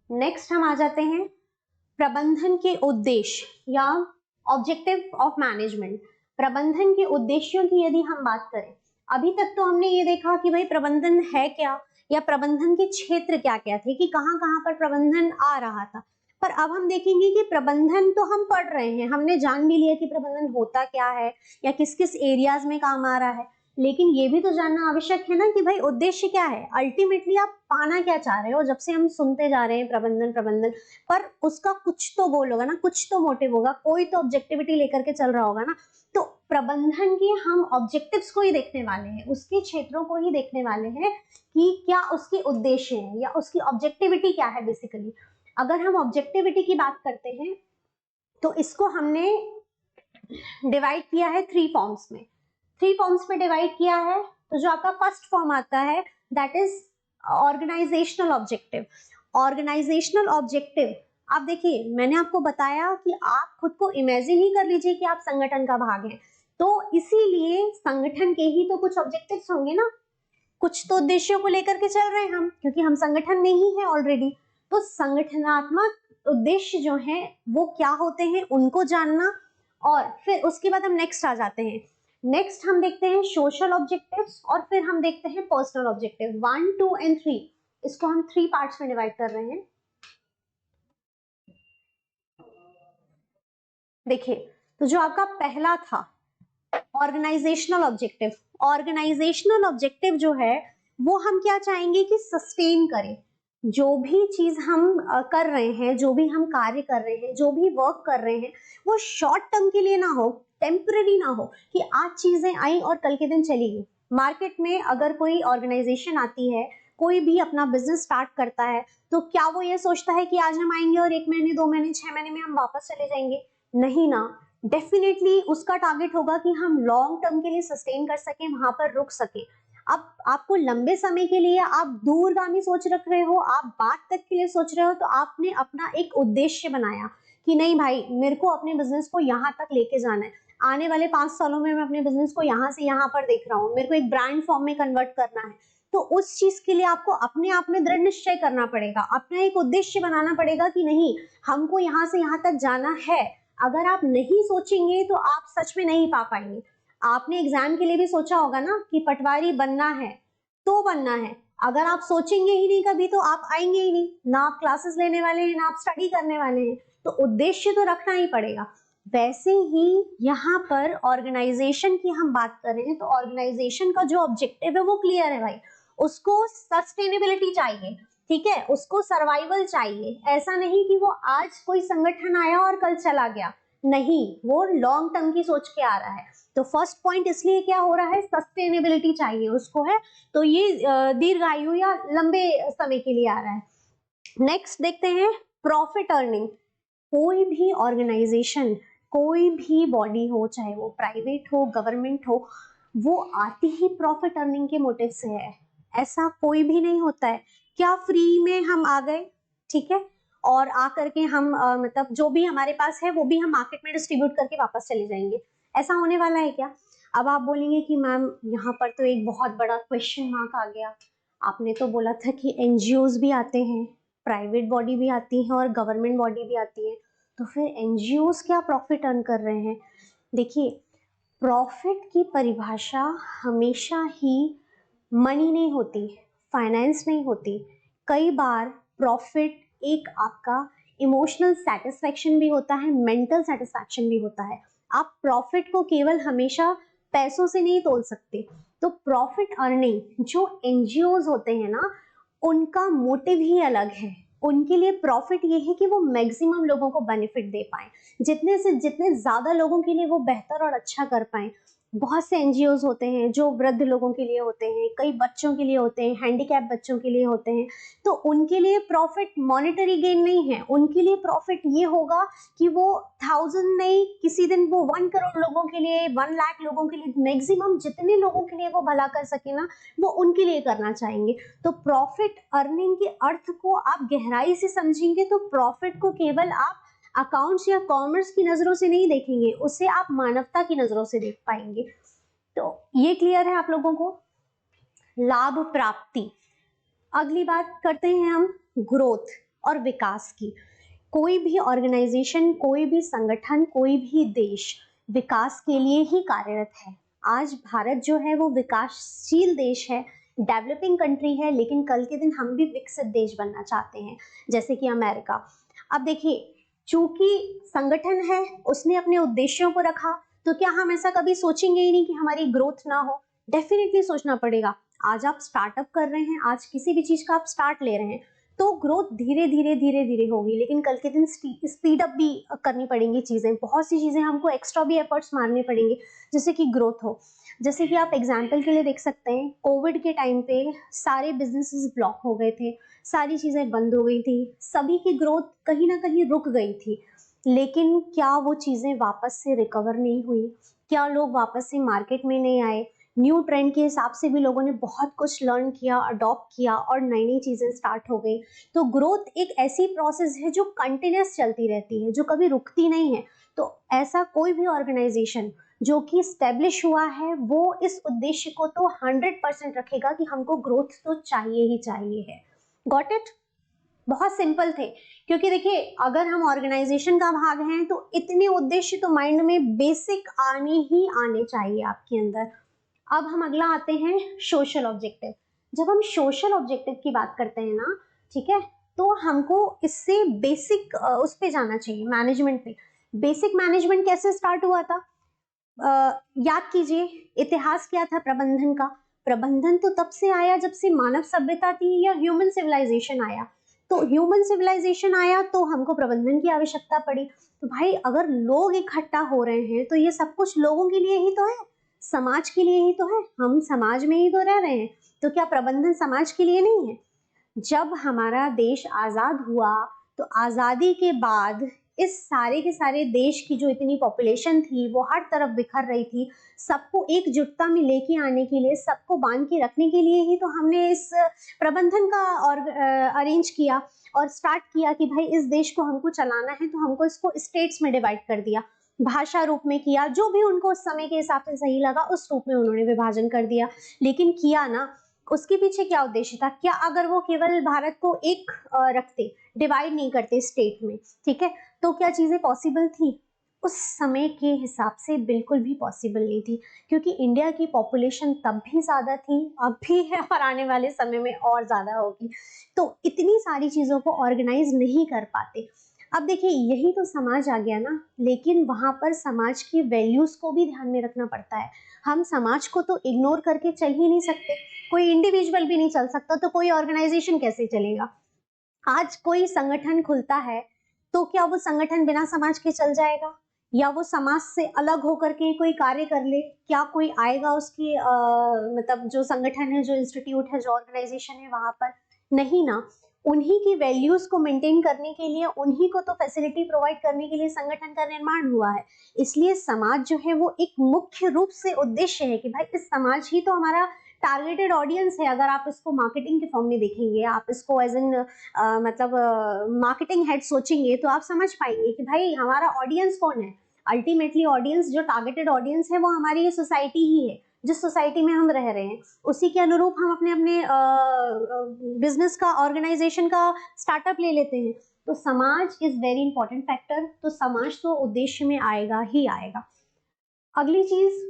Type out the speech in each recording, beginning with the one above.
Next हम आ जाते हैं प्रबंधन के उद्देश्य या ऑब्जेक्टिव ऑफ मैनेजमेंट। प्रबंधन के उद्देश्यों की यदि हम बात करें, अभी तक तो हमने ये देखा कि भाई प्रबंधन है क्या या प्रबंधन के क्षेत्र क्या क्या थे, कि कहाँ कहाँ पर प्रबंधन आ रहा था। पर अब हम देखेंगे कि प्रबंधन तो हम पढ़ रहे हैं, हमने जान भी लिया कि प्रबंधन होता क्या है या किस किस एरियाज में काम आ रहा है, लेकिन ये भी तो जानना आवश्यक है ना कि भाई उद्देश्य क्या है, अल्टीमेटली आप पाना क्या चाह रहे हो। जब से हम सुनते जा रहे हैं प्रबंधन प्रबंधन, पर उसका कुछ तो गोल होगा ना, कुछ तो मोटिव होगा, कोई तो ऑब्जेक्टिविटी लेकर के चल रहा होगा ना। तो प्रबंधन के हम ऑब्जेक्टिव्स को ही देखने वाले हैं, उसके क्षेत्रों को ही देखने वाले हैं कि क्या उसके उद्देश्य है या उसकी ऑब्जेक्टिविटी क्या है। बेसिकली अगर हम ऑब्जेक्टिविटी की बात करते हैं तो इसको हमने डिवाइड किया है थ्री फॉर्म्स में डिवाइड किया है। तो जो आपका फर्स्ट फॉर्म आता है that is organisational objective. Organisational objective, आप देखिए मैंने आपको बताया कि आप खुद को इमेजिन ही कर लीजिए कि आप संगठन का भाग हैं, तो इसीलिए संगठन के ही तो कुछ ऑब्जेक्टिव्स होंगे ना, कुछ तो उद्देश्यों को लेकर के चल रहे हैं हम, क्योंकि हम संगठन में ही है ऑलरेडी। तो संगठनात्मक उद्देश्य जो हैं वो क्या होते हैं उनको जानना, और फिर उसके बाद हम नेक्स्ट आ जाते हैं। नेक्स्ट हम देखते हैं सोशल ऑब्जेक्टिव्स, और फिर हम देखते हैं पर्सनल ऑब्जेक्टिव। 1, 2 एंड 3, इसको हम 3 पार्ट्स में डिवाइड कर रहे हैं। देखिए, तो जो आपका पहला था ऑर्गेनाइजेशनल ऑब्जेक्टिव, ऑर्गेनाइजेशनल ऑब्जेक्टिव जो है वो हम क्या चाहेंगे कि सस्टेन करें। जो भी चीज हम कर रहे हैं, जो भी हम कार्य कर रहे हैं, जो भी वर्क कर रहे हैं, वो शॉर्ट टर्म के लिए ना हो, टेम्पररी ना हो कि आज चीजें आई और कल के दिन चली गई। मार्केट में अगर कोई ऑर्गेनाइजेशन आती है, कोई भी अपना बिजनेस स्टार्ट करता है, तो क्या वो ये सोचता है कि आज हम आएंगे और 1 महीने 2 महीने 6 महीने में हम वापस चले जाएंगे? नहीं ना, डेफिनेटली उसका टारगेट होगा कि हम लॉन्ग टर्म के लिए सस्टेन कर सकें, वहां पर रुक सकें। अब आपको लंबे समय के लिए आप दूरगामी सोच रख रहे हो, आप बात तक के लिए सोच रहे हो, तो आपने अपना एक उद्देश्य बनाया कि नहीं भाई मेरे को अपने बिजनेस को यहाँ तक लेके जाना है, आने वाले 5 सालों में मैं अपने बिजनेस को यहाँ से यहाँ पर देख रहा हूँ, मेरे को एक ब्रांड फॉर्म में कन्वर्ट करना है। तो उस चीज के लिए आपको अपने आप में दृढ़ निश्चय करना पड़ेगा, अपना एक उद्देश्य बनाना पड़ेगा कि नहीं हमको यहाँ से यहाँ तक जाना है। अगर आप नहीं सोचेंगे तो आप सच में नहीं पा पाएंगे। आपने एग्जाम के लिए भी सोचा होगा ना कि पटवारी बनना है तो बनना है, अगर आप सोचेंगे ही नहीं कभी तो आप आएंगे ही नहीं, ना आप क्लासेस लेने वाले हैं ना आप स्टडी करने वाले हैं, तो उद्देश्य तो रखना ही पड़ेगा। वैसे ही यहाँ पर ऑर्गेनाइजेशन की हम बात कर रहे हैं, तो ऑर्गेनाइजेशन का जो ऑब्जेक्टिव है वो क्लियर है भाई, उसको सस्टेनेबिलिटी चाहिए, ठीक है, उसको सर्वाइवल चाहिए। ऐसा नहीं कि वो आज कोई संगठन आया और कल चला गया, नहीं, वो लॉन्ग टर्म की सोच के आ रहा है। तो फर्स्ट पॉइंट इसलिए क्या हो रहा है, सस्टेनेबिलिटी चाहिए उसको, है तो ये दीर्घायु या लंबे समय के लिए आ रहा है। नेक्स्ट देखते हैं प्रॉफिट अर्निंग। कोई भी ऑर्गेनाइजेशन, कोई भी बॉडी हो, चाहे वो प्राइवेट हो गवर्नमेंट हो, वो आती ही प्रॉफिट अर्निंग के मोटिव से है। ऐसा कोई भी नहीं होता है क्या फ्री में हम आ गए, ठीक है, और आकर के हम मतलब जो भी हमारे पास है वो भी हम मार्केट में डिस्ट्रीब्यूट करके वापस चले जाएंगे, ऐसा होने वाला है क्या? अब आप बोलेंगे कि मैम यहाँ पर तो एक बहुत बड़ा क्वेश्चन मार्क आ गया, आपने तो बोला था कि एनजीओज भी आते हैं, प्राइवेट बॉडी भी आती है और गवर्नमेंट बॉडी भी आती है, तो फिर एनजीओज क्या प्रॉफिट अर्न कर रहे हैं? देखिए, प्रॉफिट की परिभाषा हमेशा ही मनी नहीं होती, फाइनेंस नहीं होती। कई बार प्रॉफिट एक आपका इमोशनल सेटिस्फैक्शन भी होता है, मेंटल सेटिस्फैक्शन भी होता है। आप प्रॉफिट को केवल हमेशा पैसों से नहीं तोल सकते। तो प्रॉफिट अर्निंग जो एनजीओज होते हैं ना, उनका मोटिव ही अलग है। उनके लिए प्रॉफिट ये है कि वो मैक्सिमम लोगों को बेनिफिट दे पाए, जितने से जितने ज्यादा लोगों के लिए वो बेहतर और अच्छा कर पाए। बहुत से एनजीओज होते हैं जो वृद्ध लोगों के लिए होते हैं, कई बच्चों के लिए होते हैं, हैंडीकैप बच्चों के लिए होते हैं। तो उनके लिए प्रॉफिट मॉनेटरी गेन नहीं है, उनके लिए प्रॉफिट ये होगा कि वो 1000 नहीं, किसी दिन वो 1 करोड़ लोगों के लिए, 1 लाख लोगों के लिए, मैक्सिमम जितने लोगों के लिए वो भला कर सके ना, वो उनके लिए करना चाहेंगे। तो प्रॉफिट अर्निंग के अर्थ को आप गहराई से समझेंगे तो प्रॉफिट को केवल आप अकाउंट्स या कॉमर्स की नजरों से नहीं देखेंगे, उसे आप मानवता की नजरों से देख पाएंगे। तो ये क्लियर है आप लोगों को? लाभ प्राप्ति। अगली बात करते हैं हम ग्रोथ। और विकास की। कोई भी ऑर्गेनाइजेशन, कोई भी संगठन, कोई भी देश विकास के लिए ही कार्यरत है। आज भारत जो है वो विकासशील देश है, डेवलपिंग कंट्री है, लेकिन कल के दिन हम भी विकसित देश बनना चाहते हैं, जैसे कि अमेरिका। अब देखिए, चूंकि संगठन है, उसने अपने उद्देश्यों को रखा, तो क्या हम ऐसा कभी सोचेंगे ही नहीं कि हमारी ग्रोथ ना हो? डेफिनेटली सोचना पड़ेगा। आज आप स्टार्टअप कर रहे हैं, आज किसी भी चीज का आप स्टार्ट ले रहे हैं, तो ग्रोथ धीरे धीरे धीरे धीरे होगी, लेकिन कल के दिन स्पीड अप भी करनी पड़ेंगी चीजें, बहुत सी चीजें हमको एक्स्ट्रा भी एफर्ट्स मारने पड़ेंगे जिससे कि ग्रोथ हो। जैसे कि आप एग्जाम्पल के लिए देख सकते हैं, कोविड के टाइम पे सारे बिजनेसेस ब्लॉक हो गए थे, सारी चीजें बंद हो गई थी, सभी की ग्रोथ कहीं ना कहीं रुक गई थी, लेकिन क्या वो चीजें वापस से रिकवर नहीं हुई? क्या लोग वापस से मार्केट में नहीं आए? न्यू ट्रेंड के हिसाब से भी लोगों ने बहुत कुछ लर्न किया, अडॉप्ट किया और नई नई चीजें स्टार्ट हो गई। तो ग्रोथ एक ऐसी प्रोसेस है जो कंटिन्यूस चलती रहती है, जो कभी रुकती नहीं है। तो ऐसा कोई भी ऑर्गेनाइजेशन जो कि स्टेब्लिश हुआ है, वो इस उद्देश्य को तो 100% रखेगा कि हमको ग्रोथ तो चाहिए ही चाहिए है। Got it? बहुत सिंपल थे, क्योंकि देखिए, अगर हम ऑर्गेनाइजेशन का भाग हैं तो इतने उद्देश्य तो माइंड में बेसिक आने ही आने चाहिए आपके अंदर। अब हम अगला आते हैं सोशल ऑब्जेक्टिव। जब हम सोशल ऑब्जेक्टिव की बात करते हैं ना, ठीक है, तो हमको इससे बेसिक उस पे जाना चाहिए, मैनेजमेंट पे। बेसिक मैनेजमेंट कैसे स्टार्ट हुआ था? याद कीजिए, इतिहास क्या था प्रबंधन का? प्रबंधन तो तब से आया जब से मानव सभ्यता थी या ह्यूमन सिविलाइजेशन आया। तो ह्यूमन सिविलाइजेशन आया तो हमको प्रबंधन की आवश्यकता पड़ी। तो भाई, अगर लोग इकट्ठा हो रहे हैं तो ये सब कुछ लोगों के लिए ही तो है, समाज के लिए ही तो है, हम समाज में ही तो रह रहे हैं। तो क्या प्रबंधन समाज के लिए नहीं है? जब हमारा देश आजाद हुआ, तो आजादी के बाद इस सारे के सारे देश की जो इतनी पॉपुलेशन थी वो हर तरफ बिखर रही थी, सबको एकजुटता में लेके आने के लिए, सबको बांध के रखने के लिए ही तो हमने इस प्रबंधन का और अरेंज किया और स्टार्ट किया कि भाई इस देश को हमको चलाना है, तो हमको इसको स्टेट्स में डिवाइड कर दिया, भाषा रूप में किया, जो भी उनको उस समय के हिसाब से सही लगा उस रूप में उन्होंने विभाजन कर दिया। लेकिन किया ना, उसके पीछे क्या उद्देश्य था? क्या अगर वो केवल भारत को एक रखते, डिवाइड नहीं करते स्टेट में, ठीक है, तो क्या चीजें पॉसिबल थी? उस समय के हिसाब से बिल्कुल भी पॉसिबल नहीं थी, क्योंकि इंडिया की पॉपुलेशन तब भी ज्यादा थी, अब भी है और आने वाले समय में और ज्यादा होगी। तो इतनी सारी चीजों को ऑर्गेनाइज नहीं कर पाते। अब देखिए, यही तो समाज आ गया ना, लेकिन वहां पर समाज की वैल्यूज को भी ध्यान में रखना पड़ता है। हम समाज को तो इग्नोर करके चल ही नहीं सकते, कोई इंडिविजुअल भी नहीं चल सकता, तो कोई ऑर्गेनाइजेशन कैसे चलेगा? आज कोई संगठन खुलता है तो क्या वो संगठन बिना समाज के चल जाएगा, या वो समाज से अलग होकर के कोई कार्य कर ले? क्या कोई आएगा उसकी मतलब जो संगठन है, जो इंस्टीट्यूट है, जो ऑर्गेनाइजेशन है वहां पर? नहीं ना। उन्हीं की वैल्यूज को मेंटेन करने के लिए, उन्हीं को तो फैसिलिटी प्रोवाइड करने के लिए संगठन का निर्माण हुआ है। इसलिए समाज जो है वो एक मुख्य रूप से उद्देश्य है कि भाई इस समाज ही तो हमारा टारगेटेड ऑडियंस है। अगर आप इसको मार्केटिंग के फॉर्म में देखेंगे, आप इसको एज एन मतलब मार्केटिंग हेड सोचेंगे, तो आप समझ पाएंगे कि भाई हमारा ऑडियंस कौन है। अल्टीमेटली ऑडियंस, जो टारगेटेड ऑडियंस है, वो हमारी ये सोसाइटी ही है, जिस सोसाइटी में हम रह रहे हैं उसी के अनुरूप हम अपने अपने बिजनेस का, ऑर्गेनाइजेशन का स्टार्टअप ले लेते हैं। तो समाज इज वेरी इंपॉर्टेंट फैक्टर, तो समाज तो उद्देश्य में आएगा ही आएगा। अगली चीज,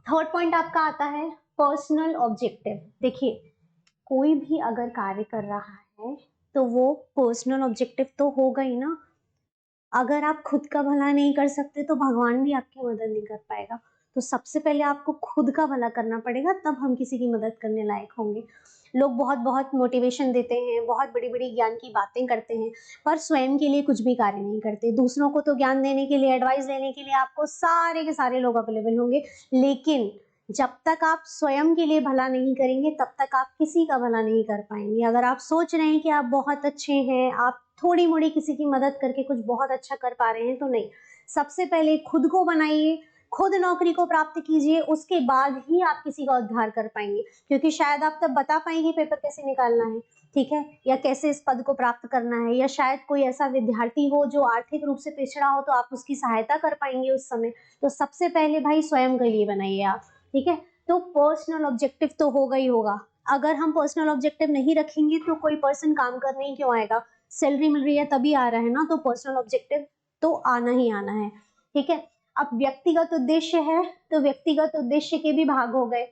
थर्ड पॉइंट आपका आता है पर्सनल ऑब्जेक्टिव। देखिए, कोई भी अगर कार्य कर रहा है तो वो पर्सनल ऑब्जेक्टिव तो होगा ही ना। अगर आप खुद का भला नहीं कर सकते तो भगवान भी आपकी मदद नहीं कर पाएगा। तो सबसे पहले आपको खुद का भला करना पड़ेगा, तब हम किसी की मदद करने लायक होंगे। लोग बहुत बहुत मोटिवेशन देते हैं, बहुत बड़ी बड़ी ज्ञान की बातें करते हैं, पर स्वयं के लिए कुछ भी कार्य नहीं करते। दूसरों को तो ज्ञान देने के लिए, एडवाइस देने के लिए आपको सारे के सारे लोग अवेलेबल होंगे, लेकिन जब तक आप स्वयं के लिए भला नहीं करेंगे तब तक आप किसी का भला नहीं कर पाएंगे। अगर आप सोच रहे हैं कि आप बहुत अच्छे हैं, आप थोड़ी मोड़ी किसी की मदद करके कुछ बहुत अच्छा कर पा रहे हैं, तो नहीं। सबसे पहले खुद को बनाइए, खुद नौकरी को प्राप्त कीजिए, उसके बाद ही आप किसी का उद्धार कर पाएंगे। क्योंकि शायद आप तब बता पाएंगे पेपर कैसे निकालना है, ठीक है, या कैसे इस पद को प्राप्त करना है, या शायद कोई ऐसा विद्यार्थी हो जो आर्थिक रूप से पिछड़ा हो, तो आप उसकी सहायता कर पाएंगे उस समय। तो सबसे पहले भाई स्वयं के लिए बनाइए आप, ठीक है। तो पर्सनल ऑब्जेक्टिव तो होगा ही होगा। अगर हम पर्सनल ऑब्जेक्टिव नहीं रखेंगे तो कोई पर्सन काम करने ही क्यों आएगा? सैलरी मिल रही है तभी आ रहा है ना, तो पर्सनल ऑब्जेक्टिव तो आना ही आना है, ठीक है। अब व्यक्तिगत उद्देश्य है, तो व्यक्तिगत उद्देश्य के भी भाग हो गए।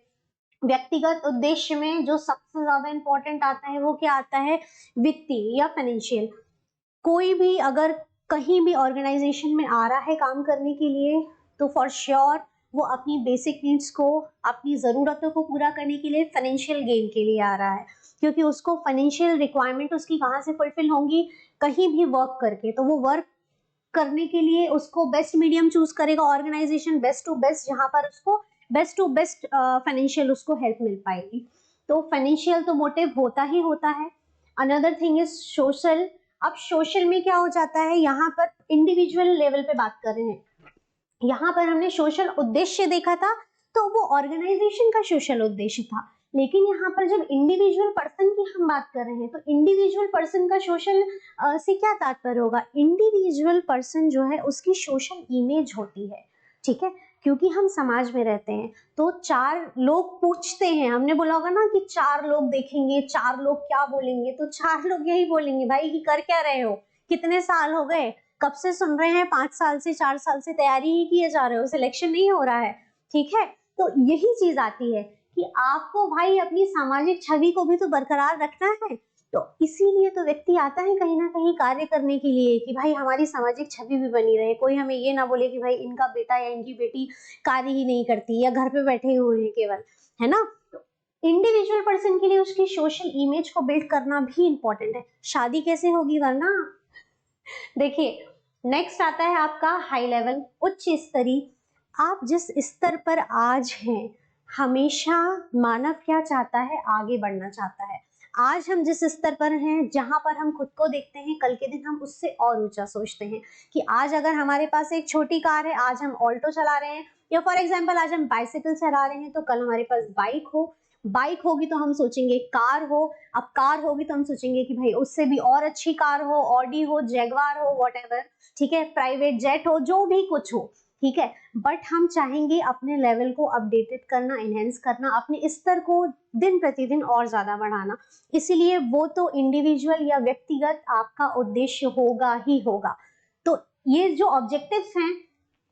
व्यक्तिगत उद्देश्य में जो सबसे ज्यादा इंपॉर्टेंट आता है वो क्या आता है, वित्तीय या फाइनेंशियल। कोई भी अगर कहीं भी ऑर्गेनाइजेशन में आ रहा है काम करने के लिए, तो फॉर श्योर वो अपनी बेसिक नीड्स को, अपनी ज़रूरतों को पूरा करने के लिए फाइनेंशियल गेन के लिए आ रहा है, क्योंकि उसको फाइनेंशियल रिक्वायरमेंट उसकी कहाँ से फुलफिल होंगी, कहीं भी वर्क करके। तो वो वर्क करने के लिए उसको बेस्ट मीडियम चूज करेगा ऑर्गेनाइजेशन, बेस्ट टू बेस्ट, जहां पर उसको बेस्ट टू बेस्ट फाइनेंशियल उसको हेल्प मिल पाएगी। तो फाइनेंशियल तो मोटिव होता ही होता है। Another thing is social. अब सोशल में क्या हो जाता है, यहाँ पर इंडिविजुअल लेवल पे बात कर रहे हैं। यहाँ पर हमने सोशल उद्देश्य देखा था, तो वो ऑर्गेनाइजेशन का सोशल उद्देश्य था। लेकिन यहाँ पर जब इंडिविजुअल पर्सन की हम बात कर रहे हैं, तो इंडिविजुअल पर्सन का सोशल से क्या तात्पर्य होगा, इंडिविजुअल पर्सन जो है उसकी सोशल इमेज होती है, ठीक है। क्योंकि हम समाज में रहते हैं, तो 4 लोग पूछते हैं, हमने बोला होगा ना कि 4 लोग देखेंगे, 4 लोग क्या बोलेंगे, तो 4 लोग यही बोलेंगे, भाई कि कर क्या रहे हो, कितने साल हो गए, कब से सुन रहे हैं, 5 साल से 4 साल से तैयारी ही किए जा रहे हो, सिलेक्शन नहीं हो रहा है, ठीक है। तो यही चीज आती है कि आपको भाई अपनी सामाजिक छवि को भी तो बरकरार रखना है। तो इसीलिए तो व्यक्ति आता है कहीं ना कहीं कार्य करने के लिए, कि भाई हमारी सामाजिक छवि भी बनी रहे, कोई हमें ये ना बोले कि भाई इनका बेटा या इनकी बेटी कार्य ही नहीं करती या घर पे बैठे हुए हैं केवल, है ना। इंडिविजुअल पर्सन के लिए उसकी सोशल इमेज को बिल्ड करना भी इंपॉर्टेंट है। शादी कैसे होगी वरना। देखिए नेक्स्ट आता है आपका हाई लेवल, उच्च स्तरीय। आप जिस स्तर पर आज हैं, हमेशा मानव क्या चाहता है, आगे बढ़ना चाहता है। आज हम जिस स्तर पर हैं, जहां पर हम खुद को देखते हैं, कल के दिन हम उससे और ऊंचा सोचते हैं कि आज अगर हमारे पास एक छोटी कार है, आज हम ऑल्टो चला रहे हैं, या फॉर एग्जांपल आज हम बाइसिकल चला रहे हैं, तो कल हमारे पास बाइक हो, बाइक होगी तो हम सोचेंगे कार हो, अब कार होगी तो हम सोचेंगे कि भाई उससे भी और अच्छी कार हो, ऑडी हो, जैगवार हो, व्हाटएवर, ठीक है, प्राइवेट जेट हो, जो भी कुछ हो, ठीक है। बट हम चाहेंगे अपने लेवल को अपडेटेड करना, एनहेंस करना, अपने स्तर को दिन प्रतिदिन और ज्यादा बढ़ाना। इसीलिए वो तो इंडिविजुअल या व्यक्तिगत आपका उद्देश्य होगा ही होगा। तो ये जो ऑब्जेक्टिव्स हैं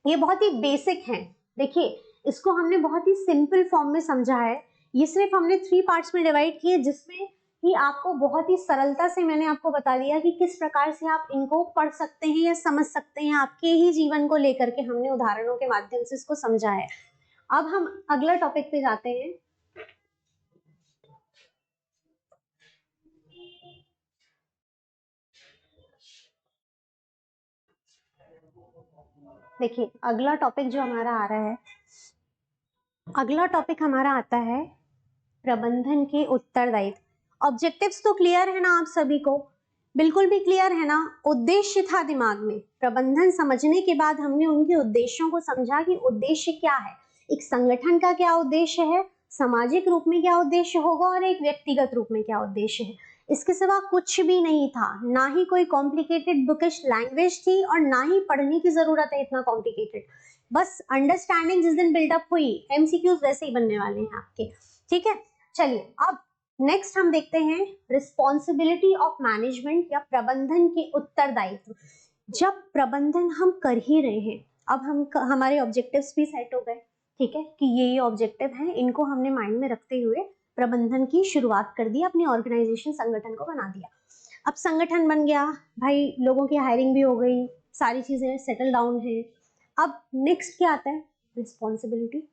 ये बहुत ही बेसिक हैं। देखिए इसको हमने बहुत ही सिंपल फॉर्म में समझा है। ये सिर्फ हमने 3 पार्ट्स में डिवाइड किए, जिसमें कि आपको बहुत ही सरलता से मैंने आपको बता दिया कि किस प्रकार से आप इनको पढ़ सकते हैं या समझ सकते हैं। आपके ही जीवन को लेकर के हमने उदाहरणों के माध्यम से इसको समझा है। अब हम अगला टॉपिक पे जाते हैं। देखिए अगला टॉपिक जो हमारा आ रहा है, अगला टॉपिक हमारा आता है प्रबंधन के उत्तरदायित्व। ऑब्जेक्टिव्स तो क्लियर है ना आप सभी को, बिल्कुल भी क्लियर है ना। उद्देश्य था दिमाग में, प्रबंधन समझने के बाद हमने उनके उद्देश्यों को समझा कि उद्देश्य क्या है, एक संगठन का क्या उद्देश्य है, सामाजिक रूप में क्या उद्देश्य होगा, और एक व्यक्तिगत रूप में क्या उद्देश्य है। इसके सिवा कुछ भी नहीं था, ना ही कोई कॉम्प्लिकेटेड बुकिश लैंग्वेज थी, और ना ही पढ़ने की जरूरत है इतना कॉम्प्लिकेटेड। बस अंडरस्टैंडिंग जिस दिन बिल्डअप हुई, एमसीक्यूज वैसे ही बनने वाले हैं आपके, ठीक है। चलिए अब नेक्स्ट हम देखते हैं रिस्पॉन्सिबिलिटी ऑफ मैनेजमेंट या प्रबंधन के उत्तरदायित्व। जब प्रबंधन हम कर ही रहे हैं, अब हम हमारे ऑब्जेक्टिव्स भी सेट हो गए, ठीक है, कि ये ऑब्जेक्टिव हैं, इनको हमने माइंड में रखते हुए प्रबंधन की शुरुआत कर दी, अपनी ऑर्गेनाइजेशन संगठन को बना दिया। अब संगठन बन गया भाई, लोगों की हायरिंग भी हो गई, सारी चीजें सेटल डाउन है। अब नेक्स्ट क्या आता है, रिस्पॉन्सिबिलिटी,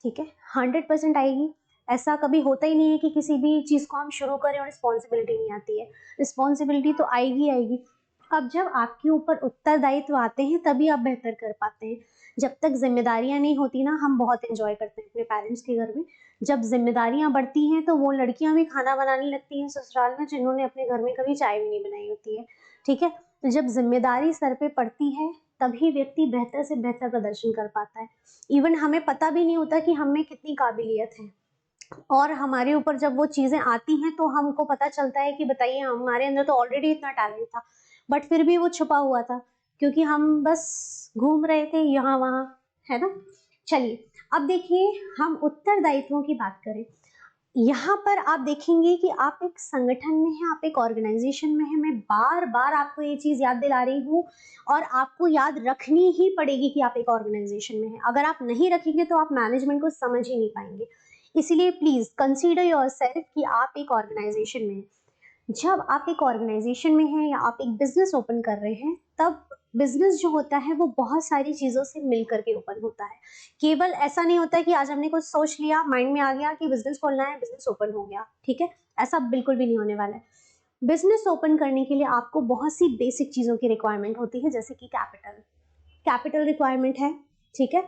ठीक है, 100% आएगी। ऐसा कभी होता ही नहीं है कि किसी भी चीज को हम शुरू करें और रिस्पॉन्सिबिलिटी नहीं आती है, रिस्पॉन्सिबिलिटी तो आएगी आएगी। अब जब आपके ऊपर उत्तरदायित्व आते हैं तभी आप बेहतर कर पाते हैं। जब तक जिम्मेदारियां नहीं होती ना, हम बहुत एंजॉय करते हैं अपने पेरेंट्स के घर में। जब जिम्मेदारियां बढ़ती हैं तो वो लड़कियां भी खाना बनाने लगती हैं ससुराल में, जिन्होंने अपने घर में कभी चाय भी नहीं बनाई होती है, ठीक है। तो जब जिम्मेदारी सर पे पड़ती है तभी व्यक्ति बेहतर से बेहतर प्रदर्शन कर पाता है। इवन हमें पता भी नहीं होता कि हम में कितनी काबिलियत है, और हमारे ऊपर जब वो चीजें आती हैं तो हमको पता चलता है कि बताइए हमारे अंदर तो ऑलरेडी इतना टैलेंट था, बट फिर भी वो छुपा हुआ था, क्योंकि हम बस घूम रहे थे यहाँ वहाँ, है ना। चलिए अब देखिए हम उत्तरदायित्वों की बात करें। यहाँ पर आप देखेंगे कि आप एक संगठन में हैं, आप एक ऑर्गेनाइजेशन में हैं। मैं बार बार आपको ये चीज़ याद दिला रही हूँ और आपको याद रखनी ही पड़ेगी कि आप एक ऑर्गेनाइजेशन में हैं। अगर आप नहीं रखेंगे तो आप मैनेजमेंट को समझ ही नहीं पाएंगे। इसीलिए प्लीज़ कंसीडर योरसेल्फ कि आप एक ऑर्गेनाइजेशन में हैं। जब आप एक ऑर्गेनाइजेशन में हैं या आप एक बिजनेस ओपन कर रहे हैं, तब बिजनेस जो होता है वो बहुत सारी चीज़ों से मिल करके ओपन होता है। केवल ऐसा नहीं होता है कि आज हमने कुछ सोच लिया, माइंड में आ गया कि बिजनेस खोलना है, बिजनेस ओपन हो गया, ठीक है? ऐसा बिल्कुल भी नहीं होने वाला है। बिजनेस ओपन करने के लिए आपको बहुत सी बेसिक चीज़ों की रिक्वायरमेंट होती है, जैसे कि कैपिटल रिक्वायरमेंट है, ठीक है?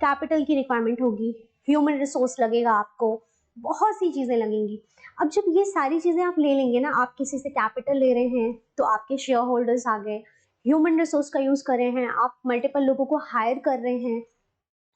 कैपिटल की रिक्वायरमेंट होगी, ह्यूमन रिसोर्स लगेगा आपको, बहुत सी चीज़ें लगेंगी। अब जब ये सारी चीज़ें आप ले लेंगे ना, आप किसी से कैपिटल ले रहे हैं तो आपके शेयर होल्डर्स आ गए, ह्यूमन रिसोर्स का यूज़ कर रहे हैं, आप मल्टीपल लोगों को हायर कर रहे हैं,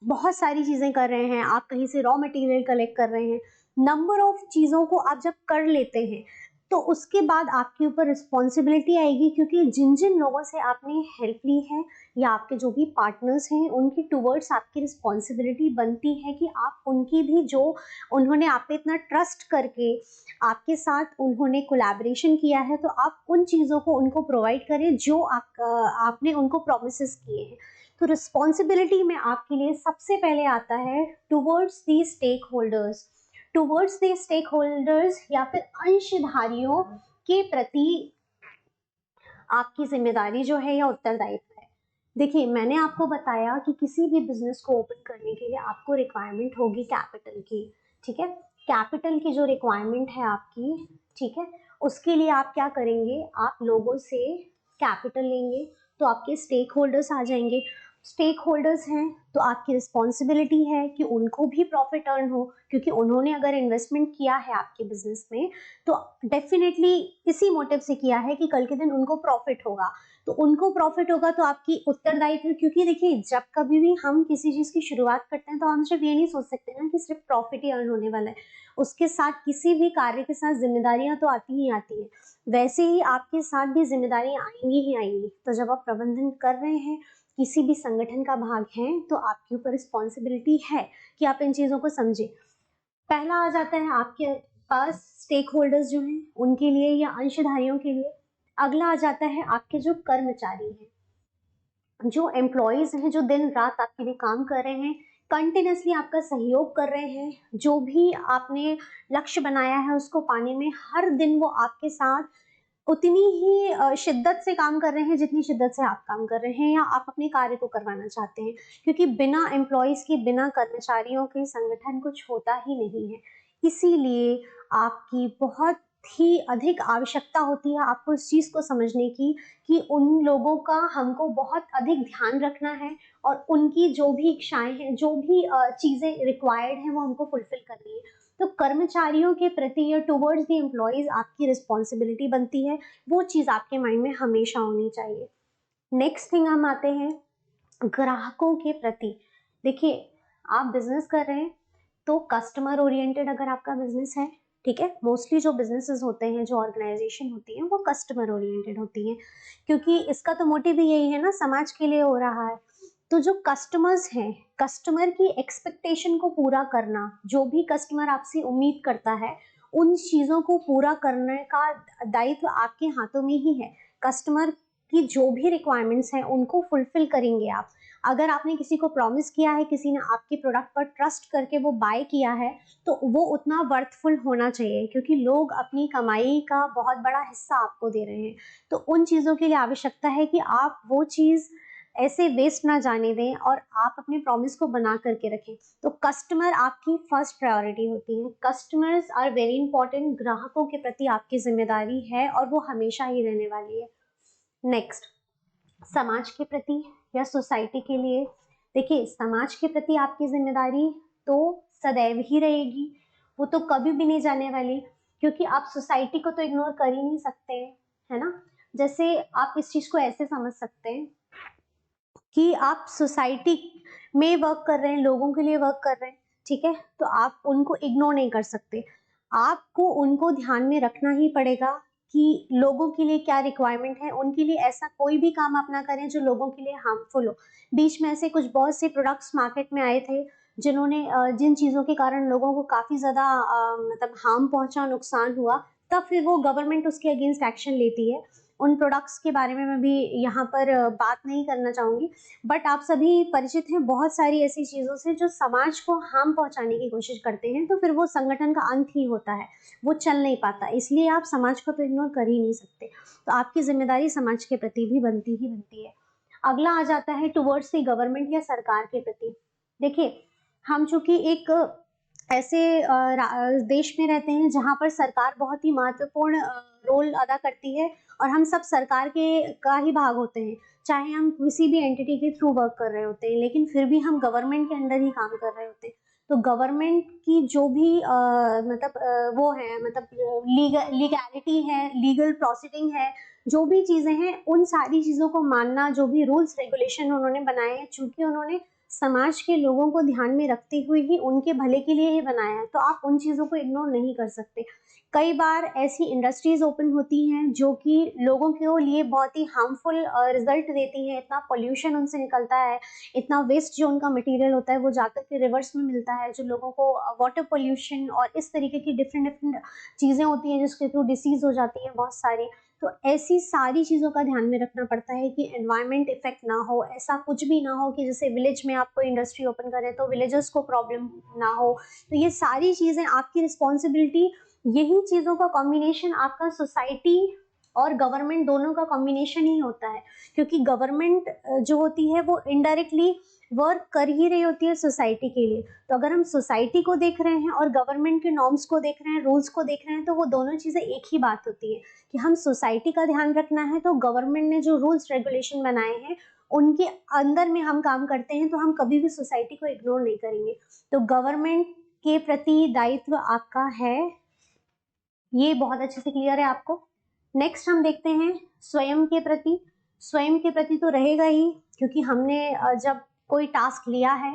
बहुत सारी चीज़ें कर रहे हैं, आप कहीं से रॉ मटेरियल कलेक्ट कर रहे हैं, नंबर ऑफ चीज़ों को आप जब कर लेते हैं तो उसके बाद आपके ऊपर रिस्पॉन्सिबिलिटी आएगी, क्योंकि जिन जिन लोगों से आपने हेल्प ली है या आपके जो भी पार्टनर्स हैं उनकी टुवर्ड्स आपकी रिस्पॉन्सिबिलिटी बनती है कि आप उनकी भी, जो उन्होंने आप पे इतना ट्रस्ट करके आपके साथ उन्होंने कोलैबोरेशन किया है, तो आप उन चीज़ों को उनको प्रोवाइड करें जो आपने उनको प्रोमिसेस किए हैं। तो रिस्पॉन्सिबिलिटी में आपके लिए सबसे पहले आता है टुवर्ड्स दी स्टेक होल्डर्स या फिर अंशधारियों के प्रति आपकी जिम्मेदारी जो है या उत्तरदायित्व है। देखिए, मैंने आपको बताया कि किसी भी बिजनेस को ओपन करने के लिए आपको रिक्वायरमेंट होगी कैपिटल की, ठीक है? कैपिटल की जो रिक्वायरमेंट है आपकी, ठीक है, उसके लिए आप क्या करेंगे, आप लोगों से कैपिटल लेंगे तो आपके स्टेक होल्डर्स आ जाएंगे। स्टेक होल्डर्स हैं तो आपकी रिस्पॉन्सिबिलिटी है कि उनको भी प्रॉफिट अर्न हो, क्योंकि उन्होंने अगर इन्वेस्टमेंट किया है आपके बिजनेस में तो डेफिनेटली इसी मोटिव से किया है कि कल के दिन उनको प्रॉफिट होगा। तो उनको प्रॉफिट होगा तो आपकी उत्तरदायित्व, क्योंकि देखिए जब कभी भी हम किसी चीज़ की शुरुआत करते हैं तो हम सिर्फ ये नहीं सोच सकते ना कि सिर्फ प्रॉफिट ही अर्न होने वाला है, उसके साथ किसी भी कार्य के साथ जिम्मेदारियां तो आती ही आती है। वैसे ही आपके साथ भी जिम्मेदारियां आएंगी ही आएंगी। तो जब आप प्रबंधन कर रहे हैं, किसी भी संगठन का भाग हैं, तो आपके ऊपर रिस्पॉन्सिबिलिटी है कि आप इन चीज़ों को समझें। पहला आ जाता है आपके पास स्टेक होल्डर्स जो हैं उनके लिए या अंशधारियों के लिए। अगला आ जाता है आपके जो कर्मचारी हैं, जो एम्प्लॉयज हैं, जो दिन रात आपके लिए काम कर रहे हैं, कंटिन्यूसली आपका सहयोग कर रहे हैं, जो भी आपने लक्ष्य बनाया है उसको पाने में हर दिन वो आपके साथ उतनी ही शिद्दत से काम कर रहे हैं जितनी शिद्दत से आप काम कर रहे हैं या आप अपने कार्य को करवाना चाहते हैं, क्योंकि बिना एम्प्लॉयज के, बिना कर्मचारियों के संगठन कुछ होता ही नहीं है। इसीलिए आपकी बहुत ही अधिक आवश्यकता होती है आपको इस चीज़ को समझने की कि उन लोगों का हमको बहुत अधिक ध्यान रखना है और उनकी जो भी इच्छाएं हैं, जो भी चीज़ें रिक्वायर्ड हैं वो हमको फुलफिल करनी है। तो कर्मचारियों के प्रति या टुवर्ड्स द एम्प्लॉयज आपकी रिस्पॉन्सिबिलिटी बनती है, वो चीज़ आपके माइंड में हमेशा होनी चाहिए। नेक्स्ट थिंग हम आते हैं ग्राहकों के प्रति। देखिए, आप बिजनेस कर रहे हैं तो कस्टमर ओरिएंटेड अगर आपका बिजनेस है, ठीक है, मोस्टली जो बिजनेसेस होते हैं, जो ऑर्गेनाइजेशन होती हैं, वो कस्टमर ओरिएंटेड होती हैं, क्योंकि इसका तो मोटिव ही यही है ना, समाज के लिए हो रहा है। तो जो कस्टमर्स हैं, कस्टमर की एक्सपेक्टेशन को पूरा करना, जो भी कस्टमर आपसे उम्मीद करता है उन चीज़ों को पूरा करने का दायित्व आपके हाथों में ही है। कस्टमर की जो भी रिक्वायरमेंट्स हैं उनको फुलफिल करेंगे आप। अगर आपने किसी को प्रॉमिस किया है, किसी ने आपके प्रोडक्ट पर ट्रस्ट करके वो बाय किया है, तो वो उतना वर्थफुल होना चाहिए, क्योंकि लोग अपनी कमाई का बहुत बड़ा हिस्सा आपको दे रहे हैं। तो उन चीज़ों के लिए आवश्यकता है कि आप वो चीज़ ऐसे वेस्ट ना जाने दें और आप अपने प्रॉमिस को बना करके रखें। तो कस्टमर आपकी फर्स्ट प्रायोरिटी होती है। Customers are very important. ग्राहकों के प्रति आपकी जिम्मेदारी है और वो हमेशा ही रहने वाली है। नेक्स्ट, समाज के प्रति या सोसाइटी के लिए। देखिए, समाज के प्रति आपकी जिम्मेदारी तो सदैव ही रहेगी, वो तो कभी भी नहीं जाने वाली, क्योंकि आप सोसाइटी को तो इग्नोर कर ही नहीं सकते, है ना? जैसे आप इस चीज को ऐसे समझ सकते हैं कि आप सोसाइटी में वर्क कर रहे हैं, लोगों के लिए वर्क कर रहे हैं, ठीक है, तो आप उनको इग्नोर नहीं कर सकते। आपको उनको ध्यान में रखना ही पड़ेगा कि लोगों के लिए क्या रिक्वायरमेंट है, उनके लिए ऐसा कोई भी काम आप ना करें जो लोगों के लिए हार्मफुल हो। बीच में ऐसे कुछ बहुत से प्रोडक्ट्स मार्केट में आए थे जिन्होंने जिन चीज़ों के कारण लोगों को काफ़ी ज़्यादा मतलब हार्म पहुंचा, नुकसान हुआ, तब फिर वो गवर्नमेंट उसके अगेंस्ट एक्शन लेती है। उन प्रोडक्ट्स के बारे में मैं भी यहाँ पर बात नहीं करना चाहूँगी, बट आप सभी परिचित हैं बहुत सारी ऐसी चीज़ों से जो समाज को हार्म पहुँचाने की कोशिश करते हैं, तो फिर वो संगठन का अंत ही होता है, वो चल नहीं पाता। इसलिए आप समाज को तो इग्नोर कर ही नहीं सकते, तो आपकी जिम्मेदारी समाज के प्रति भी बनती ही बनती है। अगला आ जाता है टुवर्ड्स द गवर्नमेंट या सरकार के प्रति। देखिए, हम चूंकि एक ऐसे देश में रहते हैं जहाँ पर सरकार बहुत ही महत्वपूर्ण रोल अदा करती है, और हम सब सरकार के का ही भाग होते हैं, चाहे हम किसी भी एंटिटी के थ्रू वर्क कर रहे होते हैं, लेकिन फिर भी हम गवर्नमेंट के अंडर ही काम कर रहे होते हैं। तो गवर्नमेंट की जो भी मतलब वो है, मतलब लीगैलिटी है, लीगल प्रोसीडिंग है, जो भी चीज़ें हैं, उन सारी चीज़ों को मानना, जो भी रूल्स रेगुलेशन उन्होंने बनाए हैं, चूंकि उन्होंने समाज के लोगों को ध्यान में रखते हुए ही उनके भले के लिए ही बनाया है, तो आप उन चीज़ों को इग्नोर नहीं कर सकते। कई बार ऐसी इंडस्ट्रीज ओपन होती हैं जो कि लोगों के लिए बहुत ही हार्मफुल रिजल्ट देती हैं। इतना पोल्यूशन उनसे निकलता है, इतना वेस्ट जो उनका मटेरियल होता है वो जाकर के रिवर्स में मिलता है, जो लोगों को वाटर पोल्यूशन और इस तरीके की डिफरेंट डिफरेंट चीज़ें होती हैं जिसके थ्रू डिसीज हो जाती है बहुत सारी। तो ऐसी सारी चीज़ों का ध्यान में रखना पड़ता है कि एनवायरनमेंट इफेक्ट ना हो, ऐसा कुछ भी ना हो कि जैसे विलेज में आप कोई इंडस्ट्री ओपन करें तो विलेजर्स को प्रॉब्लम ना हो। तो ये सारी चीज़ें आपकी रिस्पॉन्सिबिलिटी, यही चीज़ों का कॉम्बिनेशन आपका सोसाइटी और गवर्नमेंट दोनों का कॉम्बिनेशन ही होता है, क्योंकि गवर्नमेंट जो होती है वो इनडायरेक्टली वर्क कर ही रही होती है सोसाइटी के लिए। तो अगर हम सोसाइटी को देख रहे हैं और गवर्नमेंट के नॉर्म्स को देख रहे हैं, रूल्स को देख रहे हैं, तो वो दोनों चीज़ें एक ही बात होती है कि हम सोसाइटी का ध्यान रखना है, तो गवर्नमेंट ने जो रूल्स रेगुलेशन बनाए हैं उनके अंदर में हम काम करते हैं, तो हम कभी भी सोसाइटी को इग्नोर नहीं करेंगे। तो गवर्नमेंट के प्रति दायित्व आपका है, ये बहुत अच्छे से क्लियर है आपको। नेक्स्ट हम देखते हैं स्वयं के प्रति। स्वयं के प्रति तो रहेगा ही, क्योंकि हमने जब कोई टास्क लिया है,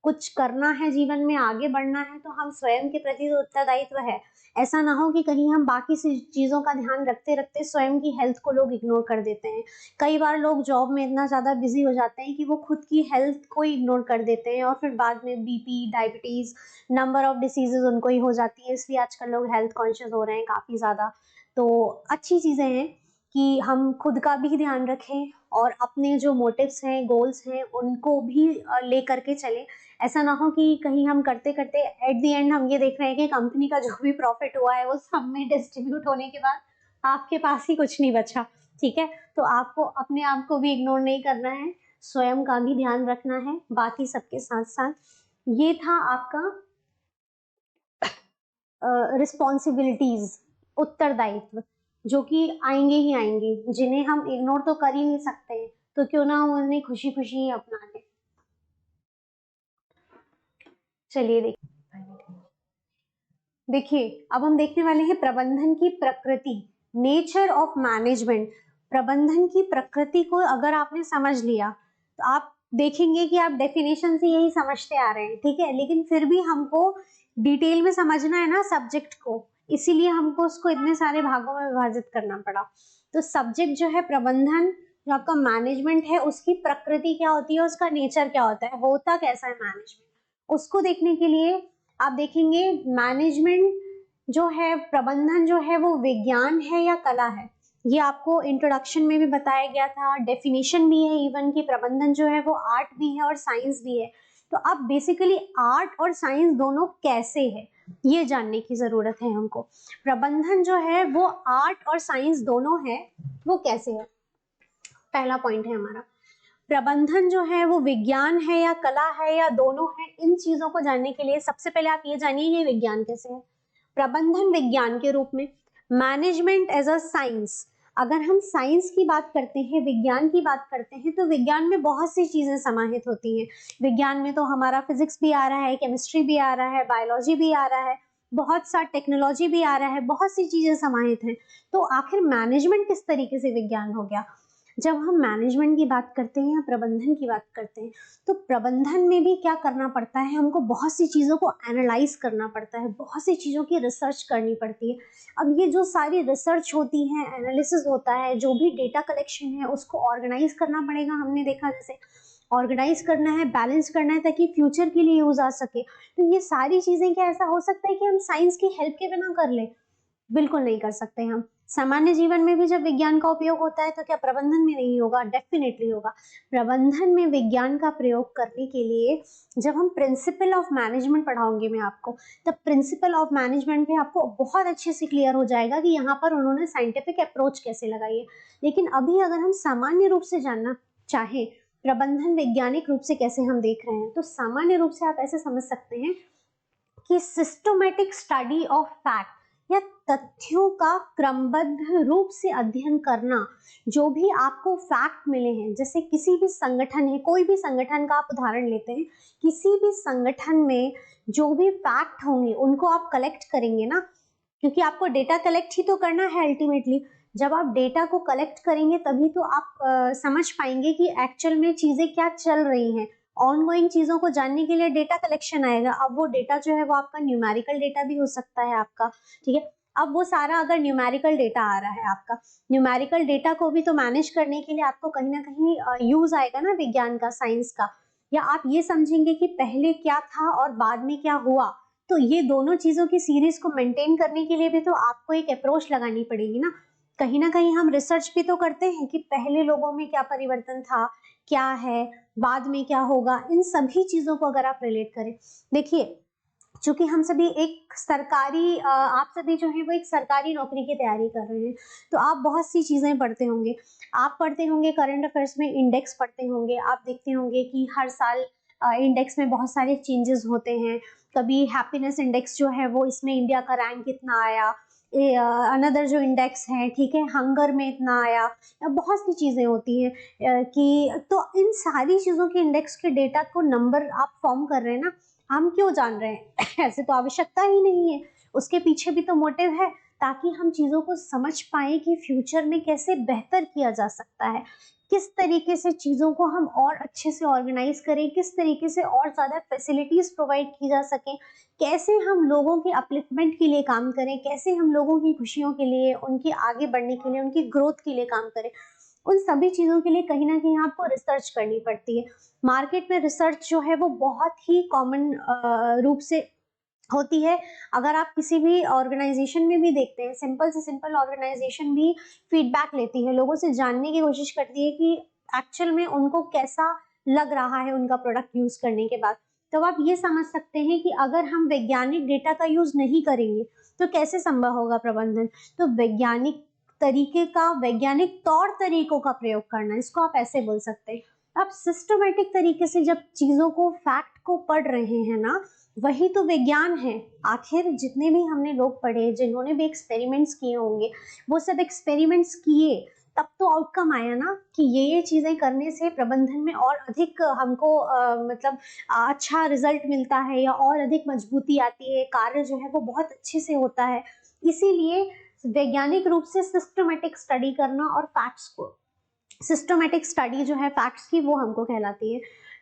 कुछ करना है जीवन में, आगे बढ़ना है, तो हम स्वयं के प्रति तो उत्तरदायित्व है। ऐसा ना हो कि कहीं हम बाकी चीज़ों का ध्यान रखते रखते स्वयं की हेल्थ को लोग इग्नोर कर देते हैं। कई बार लोग जॉब में इतना ज़्यादा बिजी हो जाते हैं कि वो खुद की हेल्थ को इग्नोर कर देते हैं, और फिर बाद में BP, diabetes, number of diseases उनको ही हो जाती है। इसलिए आजकल लोग हेल्थ कॉन्शियस हो रहे हैं काफ़ी ज़्यादा। तो अच्छी चीज़ें हैं कि हम खुद का भी ध्यान रखें और अपने जो मोटिव्स हैं, गोल्स हैं, उनको भी ले करके चलें। ऐसा ना हो कि कहीं हम करते करते एट द एंड हम ये देख रहे हैं कि कंपनी का जो भी प्रॉफिट हुआ है वो सब में डिस्ट्रीब्यूट होने के बाद आपके पास ही कुछ नहीं बचा। ठीक है, तो आपको अपने आप को भी इग्नोर नहीं करना है, स्वयं का भी ध्यान रखना है बाकी सबके साथ साथ। ये था आपका रिस्पॉन्सिबिलिटीज, उत्तरदायित्व, जो कि आएंगे ही आएंगे, जिन्हें हम इग्नोर तो कर ही नहीं सकते हैं, तो क्यों ना हम उन्हें खुशी खुशी ही अपना लें। चलिए देखिए, अब हम देखने वाले हैं प्रबंधन की प्रकृति, नेचर ऑफ मैनेजमेंट। प्रबंधन की प्रकृति को अगर आपने समझ लिया तो आप देखेंगे कि आप डेफिनेशन से यही समझते आ रहे हैं, ठीक है, लेकिन फिर भी हमको डिटेल में समझना है ना सब्जेक्ट को, इसीलिए हमको उसको इतने सारे भागों में विभाजित करना पड़ा। तो सब्जेक्ट जो है प्रबंधन, जो आपका मैनेजमेंट है, उसकी प्रकृति क्या होती है, उसका नेचर क्या होता कैसा है मैनेजमेंट, उसको देखने के लिए आप देखेंगे मैनेजमेंट जो है, प्रबंधन जो है, वो विज्ञान है या कला है। ये आपको इंट्रोडक्शन में भी बताया गया था, डेफिनेशन भी है इवन कि प्रबंधन जो है वो आर्ट भी है और साइंस भी है। तो अब बेसिकली आर्ट और साइंस दोनों कैसे है ये जानने की जरूरत है हमको। प्रबंधन जो है वो आर्ट और साइंस दोनों है, वो कैसे है, पहला पॉइंट है हमारा। प्रबंधन जो है वो विज्ञान है या कला है या दोनों है, इन चीजों को जानने के लिए सबसे पहले आप ये जानिए ये विज्ञान कैसे है। प्रबंधन विज्ञान के रूप में, मैनेजमेंट एज अ साइंस। अगर हम साइंस की बात करते हैं, विज्ञान की बात करते हैं, तो विज्ञान में बहुत सी चीजें समाहित होती हैं। विज्ञान में तो हमारा फिजिक्स भी आ रहा है, केमिस्ट्री भी आ रहा है, बायोलॉजी भी आ रहा है, बहुत सा टेक्नोलॉजी भी आ रहा है, बहुत सी चीजें समाहित हैं। तो आखिर मैनेजमेंट किस तरीके से विज्ञान हो गया। जब हम मैनेजमेंट की बात करते हैं या प्रबंधन की बात करते हैं, तो प्रबंधन में भी क्या करना पड़ता है, हमको बहुत सी चीज़ों को एनालाइज करना पड़ता है, बहुत सी चीज़ों की रिसर्च करनी पड़ती है। अब ये जो सारी रिसर्च होती है, एनालिसिस होता है, जो भी डेटा कलेक्शन है, उसको ऑर्गेनाइज करना पड़ेगा। हमने देखा जैसे ऑर्गेनाइज करना है, बैलेंस करना है ताकि फ्यूचर के लिए यूज आ सके। तो ये सारी चीजें क्या ऐसा हो सकता है कि हम साइंस की हेल्प के बिना कर ले? बिल्कुल नहीं कर सकते हम। सामान्य जीवन में भी जब विज्ञान का उपयोग होता है तो क्या प्रबंधन में नहीं होगा? डेफिनेटली होगा। प्रबंधन में विज्ञान का प्रयोग करने के लिए जब हम प्रिंसिपल ऑफ मैनेजमेंट पढ़ाऊंगी मैं आपको, तब प्रिंसिपल ऑफ मैनेजमेंट में आपको बहुत अच्छे से क्लियर हो जाएगा कि यहाँ पर उन्होंने साइंटिफिक अप्रोच कैसे लगाई है। लेकिन अभी अगर हम सामान्य रूप से जानना चाहें प्रबंधन वैज्ञानिक रूप से कैसे हम देख रहे हैं, तो सामान्य रूप से आप ऐसे समझ सकते हैं कि सिस्टमैटिक स्टडी ऑफ फैक्ट या तथ्यों का क्रमबद्ध रूप से अध्ययन करना। जो भी आपको फैक्ट मिले हैं, जैसे किसी भी संगठन है, कोई भी संगठन का आप उदाहरण लेते हैं, किसी भी संगठन में जो भी फैक्ट होंगे उनको आप कलेक्ट करेंगे ना, क्योंकि आपको डेटा कलेक्ट ही तो करना है अल्टीमेटली। जब आप डेटा को कलेक्ट करेंगे तभी तो आप समझ पाएंगे कि एक्चुअल में चीजें क्या चल रही हैं। ऑनगोइंग चीजों को जानने के लिए डेटा कलेक्शन आएगा। अब वो डेटा जो है वो आपका न्यूमेरिकल डेटा भी हो सकता है आपका, ठीक है। अब वो सारा अगर न्यूमेरिकल डेटा आ रहा है आपका, न्यूमेरिकल डेटा को भी तो मैनेज करने के लिए आपको कहीं ना कहीं यूज आएगा ना विज्ञान का, साइंस का। या आप ये समझेंगे कि पहले क्या था और बाद में क्या हुआ, तो ये दोनों चीजों की सीरीज को मेंटेन करने के लिए भी तो आपको एक अप्रोच लगानी पड़ेगी ना कहीं हम रिसर्च भी तो करते हैं कि पहले लोगों में क्या परिवर्तन था, क्या है, बाद में क्या होगा। इन सभी चीजों को अगर आप रिलेट करें, देखिए चूंकि हम सभी एक सरकारी आप सभी जो है वो एक सरकारी नौकरी की तैयारी कर रहे हैं, तो आप बहुत सी चीजें पढ़ते होंगे। आप पढ़ते होंगे करंट अफेयर्स में, इंडेक्स पढ़ते होंगे, आप देखते होंगे कि हर साल इंडेक्स में बहुत सारे चेंजेस होते हैं। कभी हैप्पीनेस इंडेक्स जो है वो, इसमें इंडिया का रैंक कितना आया, अनदर जो इंडेक्स है, ठीक है, हंगर में इतना आया, बहुत सी चीजें होती हैं कि तो इन सारी चीजों के इंडेक्स के डेटा को नंबर आप फॉर्म कर रहे हैं ना, हम क्यों जान रहे हैं? ऐसे तो आवश्यकता ही नहीं है। उसके पीछे भी तो मोटिव है, ताकि हम चीजों को समझ पाए कि फ्यूचर में कैसे बेहतर किया जा सकता है, किस तरीके से चीजों को हम और अच्छे से ऑर्गेनाइज करें, किस तरीके से और ज्यादा फैसिलिटीज प्रोवाइड की जा सके, कैसे हम लोगों के अपलिफ्टमेंट के लिए काम करें, कैसे हम लोगों की खुशियों के लिए, उनके आगे बढ़ने के लिए, उनकी ग्रोथ के लिए काम करें। उन सभी चीजों के लिए कहीं ना कहीं आपको रिसर्च करनी पड़ती है। मार्केट में रिसर्च जो है वो बहुत ही कॉमन रूप से होती है। अगर आप किसी भी ऑर्गेनाइजेशन में भी देखते हैं, सिंपल से सिंपल ऑर्गेनाइजेशन भी फीडबैक लेती है, लोगों से जानने की कोशिश करती है कि एक्चुअल में उनको कैसा लग रहा है उनका प्रोडक्ट यूज करने के बाद। तो आप ये समझ सकते हैं कि अगर हम वैज्ञानिक डेटा का यूज नहीं करेंगे तो कैसे संभव होगा प्रबंधन। तो वैज्ञानिक तरीके का, वैज्ञानिक तौर तरीकों का प्रयोग करना, इसको आप ऐसे बोल सकते हैं। आप सिस्टमेटिक तरीके से जब चीजों को, फैक्ट को पढ़ रहे हैं ना, वही तो विज्ञान है। आखिर जितने भी हमने लोग पढ़े, जिन्होंने भी एक्सपेरिमेंट्स किए होंगे, वो सब एक्सपेरिमेंट्स किए, तब तो आउटकम आया ना कि ये चीजें करने से प्रबंधन में और अधिक हमको मतलब अच्छा रिजल्ट मिलता है, या और अधिक मजबूती आती है, कार्य जो है वो बहुत अच्छे से होता है। इसीलिए वैज्ञानिक रूप से सिस्टमेटिक स्टडी करना और फैक्ट्स को, सिस्टमेटिक स्टडी जो है फैक्ट्स की, वो हमको कहलाती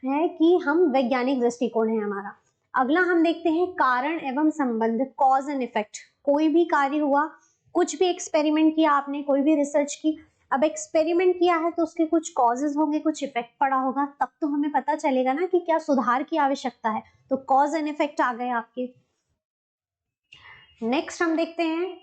है कि हम वैज्ञानिक दृष्टिकोण है हमारा। अगला हम देखते हैं कारण एवं संबंध, कॉज एंड इफेक्ट। कोई भी कार्य हुआ, कुछ भी एक्सपेरिमेंट किया आपने, कोई भी रिसर्च की, अब एक्सपेरिमेंट किया है तो उसके कुछ कॉजेज होंगे, कुछ इफेक्ट पड़ा होगा, तब तो हमें पता चलेगा ना कि क्या सुधार की आवश्यकता है। तो कॉज एंड इफेक्ट आ गए आपके। नेक्स्ट हम देखते हैं,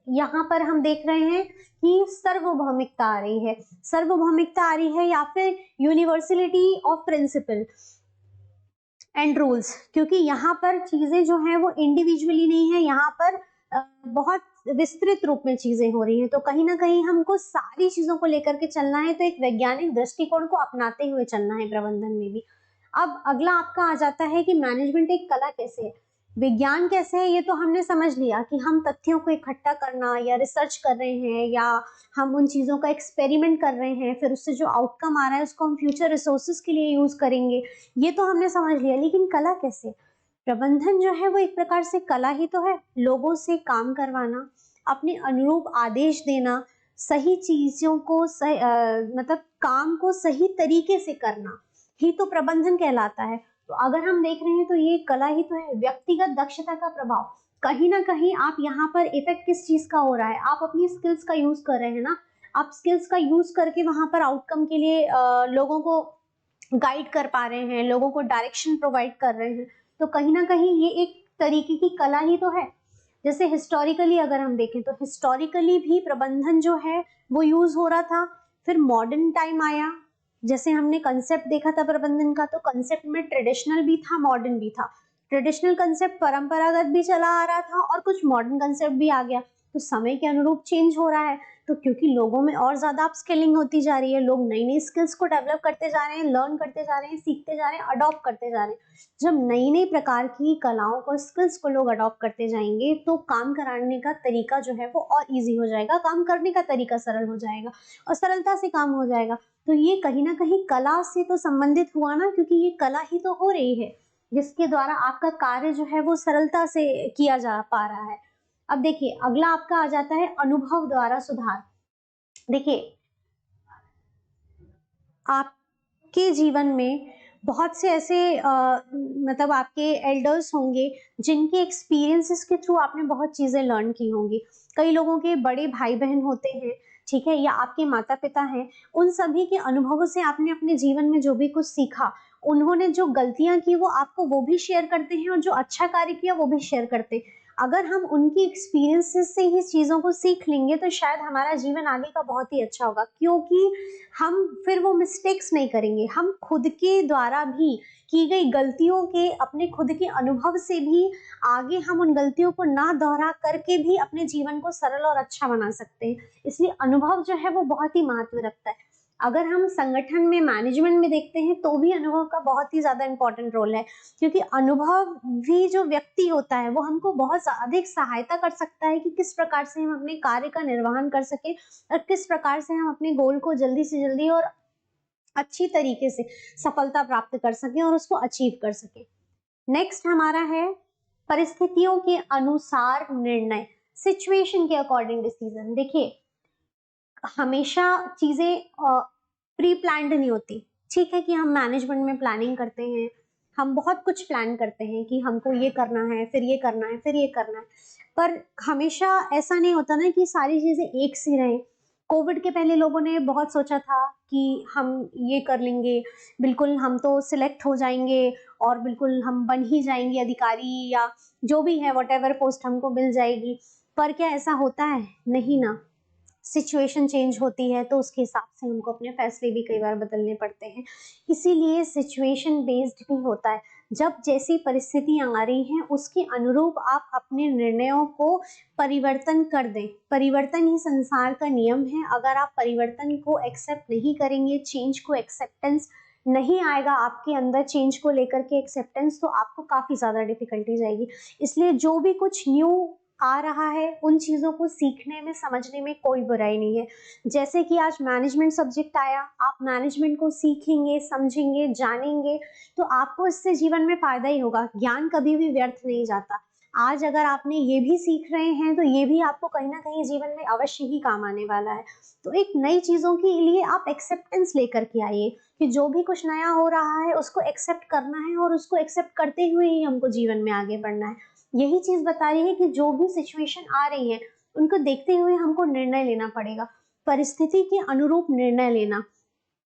यहाँ पर हम देख रहे हैं कि सार्वभौमिकता आ रही है। सार्वभौमिकता आ रही है या फिर universality of principle and rules, क्योंकि यहाँ पर चीजें जो हैं वो इंडिविजुअली नहीं है, यहाँ पर बहुत विस्तृत रूप में चीजें हो रही हैं। तो कहीं ना कहीं हमको सारी चीजों को लेकर के चलना है, तो एक वैज्ञानिक दृष्टिकोण को अपनाते हुए चलना है प्रबंधन में भी। अब अगला आपका आ जाता है कि मैनेजमेंट एक कला कैसे है, विज्ञान कैसे है। ये तो हमने समझ लिया कि हम तथ्यों को इकट्ठा करना या रिसर्च कर रहे हैं, या हम उन चीजों का एक्सपेरिमेंट कर रहे हैं, फिर उससे जो आउटकम आ रहा है उसको हम फ्यूचर रिसोर्सेज के लिए यूज करेंगे, ये तो हमने समझ लिया। लेकिन कला कैसे? प्रबंधन जो है वो एक प्रकार से कला ही तो है। लोगों से काम करवाना, अपने अनुरूप आदेश देना, सही चीजों को मतलब काम को सही तरीके से करना ही तो प्रबंधन कहलाता है। तो अगर हम देख रहे हैं तो ये कला ही तो है। व्यक्तिगत दक्षता का प्रभाव, कहीं ना कहीं आप यहाँ पर इफेक्ट किस चीज का हो रहा है, आप अपनी स्किल्स का यूज कर रहे हैं ना, आप स्किल्स का यूज करके वहां पर आउटकम के लिए लोगों को गाइड कर पा रहे हैं, लोगों को डायरेक्शन प्रोवाइड कर रहे हैं। तो कहीं ना कहीं ये एक तरीके की कला ही तो है। जैसे हिस्टोरिकली अगर हम देखें तो हिस्टोरिकली भी प्रबंधन जो है वो यूज हो रहा था। फिर मॉडर्न टाइम आया, जैसे हमने कंसेप्ट देखा था प्रबंधन का, तो कंसेप्ट में ट्रेडिशनल भी था, मॉडर्न भी था। ट्रेडिशनल कंसेप्ट परंपरागत भी चला आ रहा था और कुछ मॉडर्न कंसेप्ट भी आ गया। तो समय के अनुरूप चेंज हो रहा है। तो क्योंकि लोगों में और ज्यादा अपस्किलिंग होती जा रही है, लोग नई नई स्किल्स को डेवलप करते जा रहे हैं, लर्न करते जा रहे हैं, सीखते जा रहे हैं, अडॉप्ट करते जा रहे हैं। जब नई नई प्रकार की कलाओं को, स्किल्स को लोग अडॉप्ट करते जाएंगे तो काम कराने का तरीका जो है वो और इजी हो जाएगा, काम करने का तरीका सरल हो जाएगा और सरलता से काम हो जाएगा। तो ये कहीं ना कहीं कला से तो संबंधित हुआ ना, क्योंकि ये कला ही तो हो रही है जिसके द्वारा आपका कार्य जो है वो सरलता से किया जा पा रहा है। अब देखिए अगला आपका आ जाता है अनुभव द्वारा सुधार। देखिए आपके जीवन में बहुत से ऐसे मतलब आपके एल्डर्स होंगे जिनके एक्सपीरियंसेस के थ्रू आपने बहुत चीजें लर्न की होंगी। कई लोगों के बड़े भाई बहन होते हैं, ठीक है, या आपके माता पिता हैं। उन सभी के अनुभवों से आपने अपने जीवन में जो भी कुछ सीखा, उन्होंने जो गलतियां की वो आपको वो भी शेयर करते हैं और जो अच्छा कार्य किया वो भी शेयर करते हैं। अगर हम उनकी एक्सपीरियंसेस से ही चीजों को सीख लेंगे तो शायद हमारा जीवन आगे का बहुत ही अच्छा होगा, क्योंकि हम फिर वो मिस्टेक्स नहीं करेंगे। हम खुद के द्वारा भी की गई गलतियों के, अपने खुद के अनुभव से भी आगे हम उन गलतियों को ना दोहरा करके भी अपने जीवन को सरल और अच्छा बना सकते हैं। इसलिए अनुभव जो है वो बहुत ही महत्व रखता है। अगर हम संगठन में, मैनेजमेंट में देखते हैं तो भी अनुभव का बहुत ही ज्यादा इंपॉर्टेंट रोल है, क्योंकि अनुभव भी जो व्यक्ति होता है वो हमको बहुत अधिक सहायता कर सकता है कि किस प्रकार से हम अपने कार्य का निर्वहन कर सके और किस प्रकार से हम अपने गोल को जल्दी से जल्दी और अच्छी तरीके से सफलता प्राप्त कर सके और उसको अचीव कर सके। नेक्स्ट हमारा है परिस्थितियों के अनुसार निर्णय, सिचुएशन के अकॉर्डिंग डिसीजन। देखिए हमेशा चीजें प्री प्लान्ड नहीं होती। ठीक है कि हम मैनेजमेंट में प्लानिंग करते हैं, हम बहुत कुछ प्लान करते हैं कि हमको ये करना है, फिर ये करना है, फिर ये करना है, पर हमेशा ऐसा नहीं होता ना कि सारी चीजें एक सी रहें। कोविड के पहले लोगों ने बहुत सोचा था कि हम ये कर लेंगे, बिल्कुल हम तो सिलेक्ट हो जाएंगे और बिल्कुल हम बन ही जाएंगे अधिकारी, या जो भी है वट एवर पोस्ट हमको मिल जाएगी। पर क्या ऐसा होता है? नहीं ना। सिचुएशन चेंज होती है तो उसके हिसाब से हमको अपने फैसले भी कई बार बदलने पड़ते हैं। इसीलिए सिचुएशन बेस्ड भी होता है। जब जैसी परिस्थितियां आ रही हैं उसके अनुरूप आप अपने निर्णयों को परिवर्तन कर दें। परिवर्तन ही संसार का नियम है। अगर आप परिवर्तन को एक्सेप्ट नहीं करेंगे, चेंज को एक्सेप्टेंस नहीं आएगा आपके अंदर, चेंज को लेकर के एक्सेप्टेंस, तो आपको काफी ज्यादा डिफिकल्टी जाएगी। इसलिए जो भी कुछ न्यू आ रहा है उन चीजों को सीखने में, समझने में कोई बुराई नहीं है। जैसे कि आज मैनेजमेंट सब्जेक्ट आया, आप मैनेजमेंट को सीखेंगे, समझेंगे, जानेंगे तो आपको इससे जीवन में फायदा ही होगा। ज्ञान कभी भी व्यर्थ नहीं जाता। आज अगर आपने ये भी सीख रहे हैं तो ये भी आपको कहीं ना कहीं जीवन में अवश्य ही काम आने वाला है। तो एक नई चीजों के लिए आप एक्सेप्टेंस लेकर के आइए कि जो भी कुछ नया हो रहा है उसको एक्सेप्ट करना है और उसको एक्सेप्ट करते हुए ही हमको जीवन में आगे बढ़ना है। यही चीज बता रही है कि जो भी सिचुएशन आ रही है उनको देखते हुए हमको निर्णय लेना पड़ेगा, परिस्थिति के अनुरूप निर्णय लेना।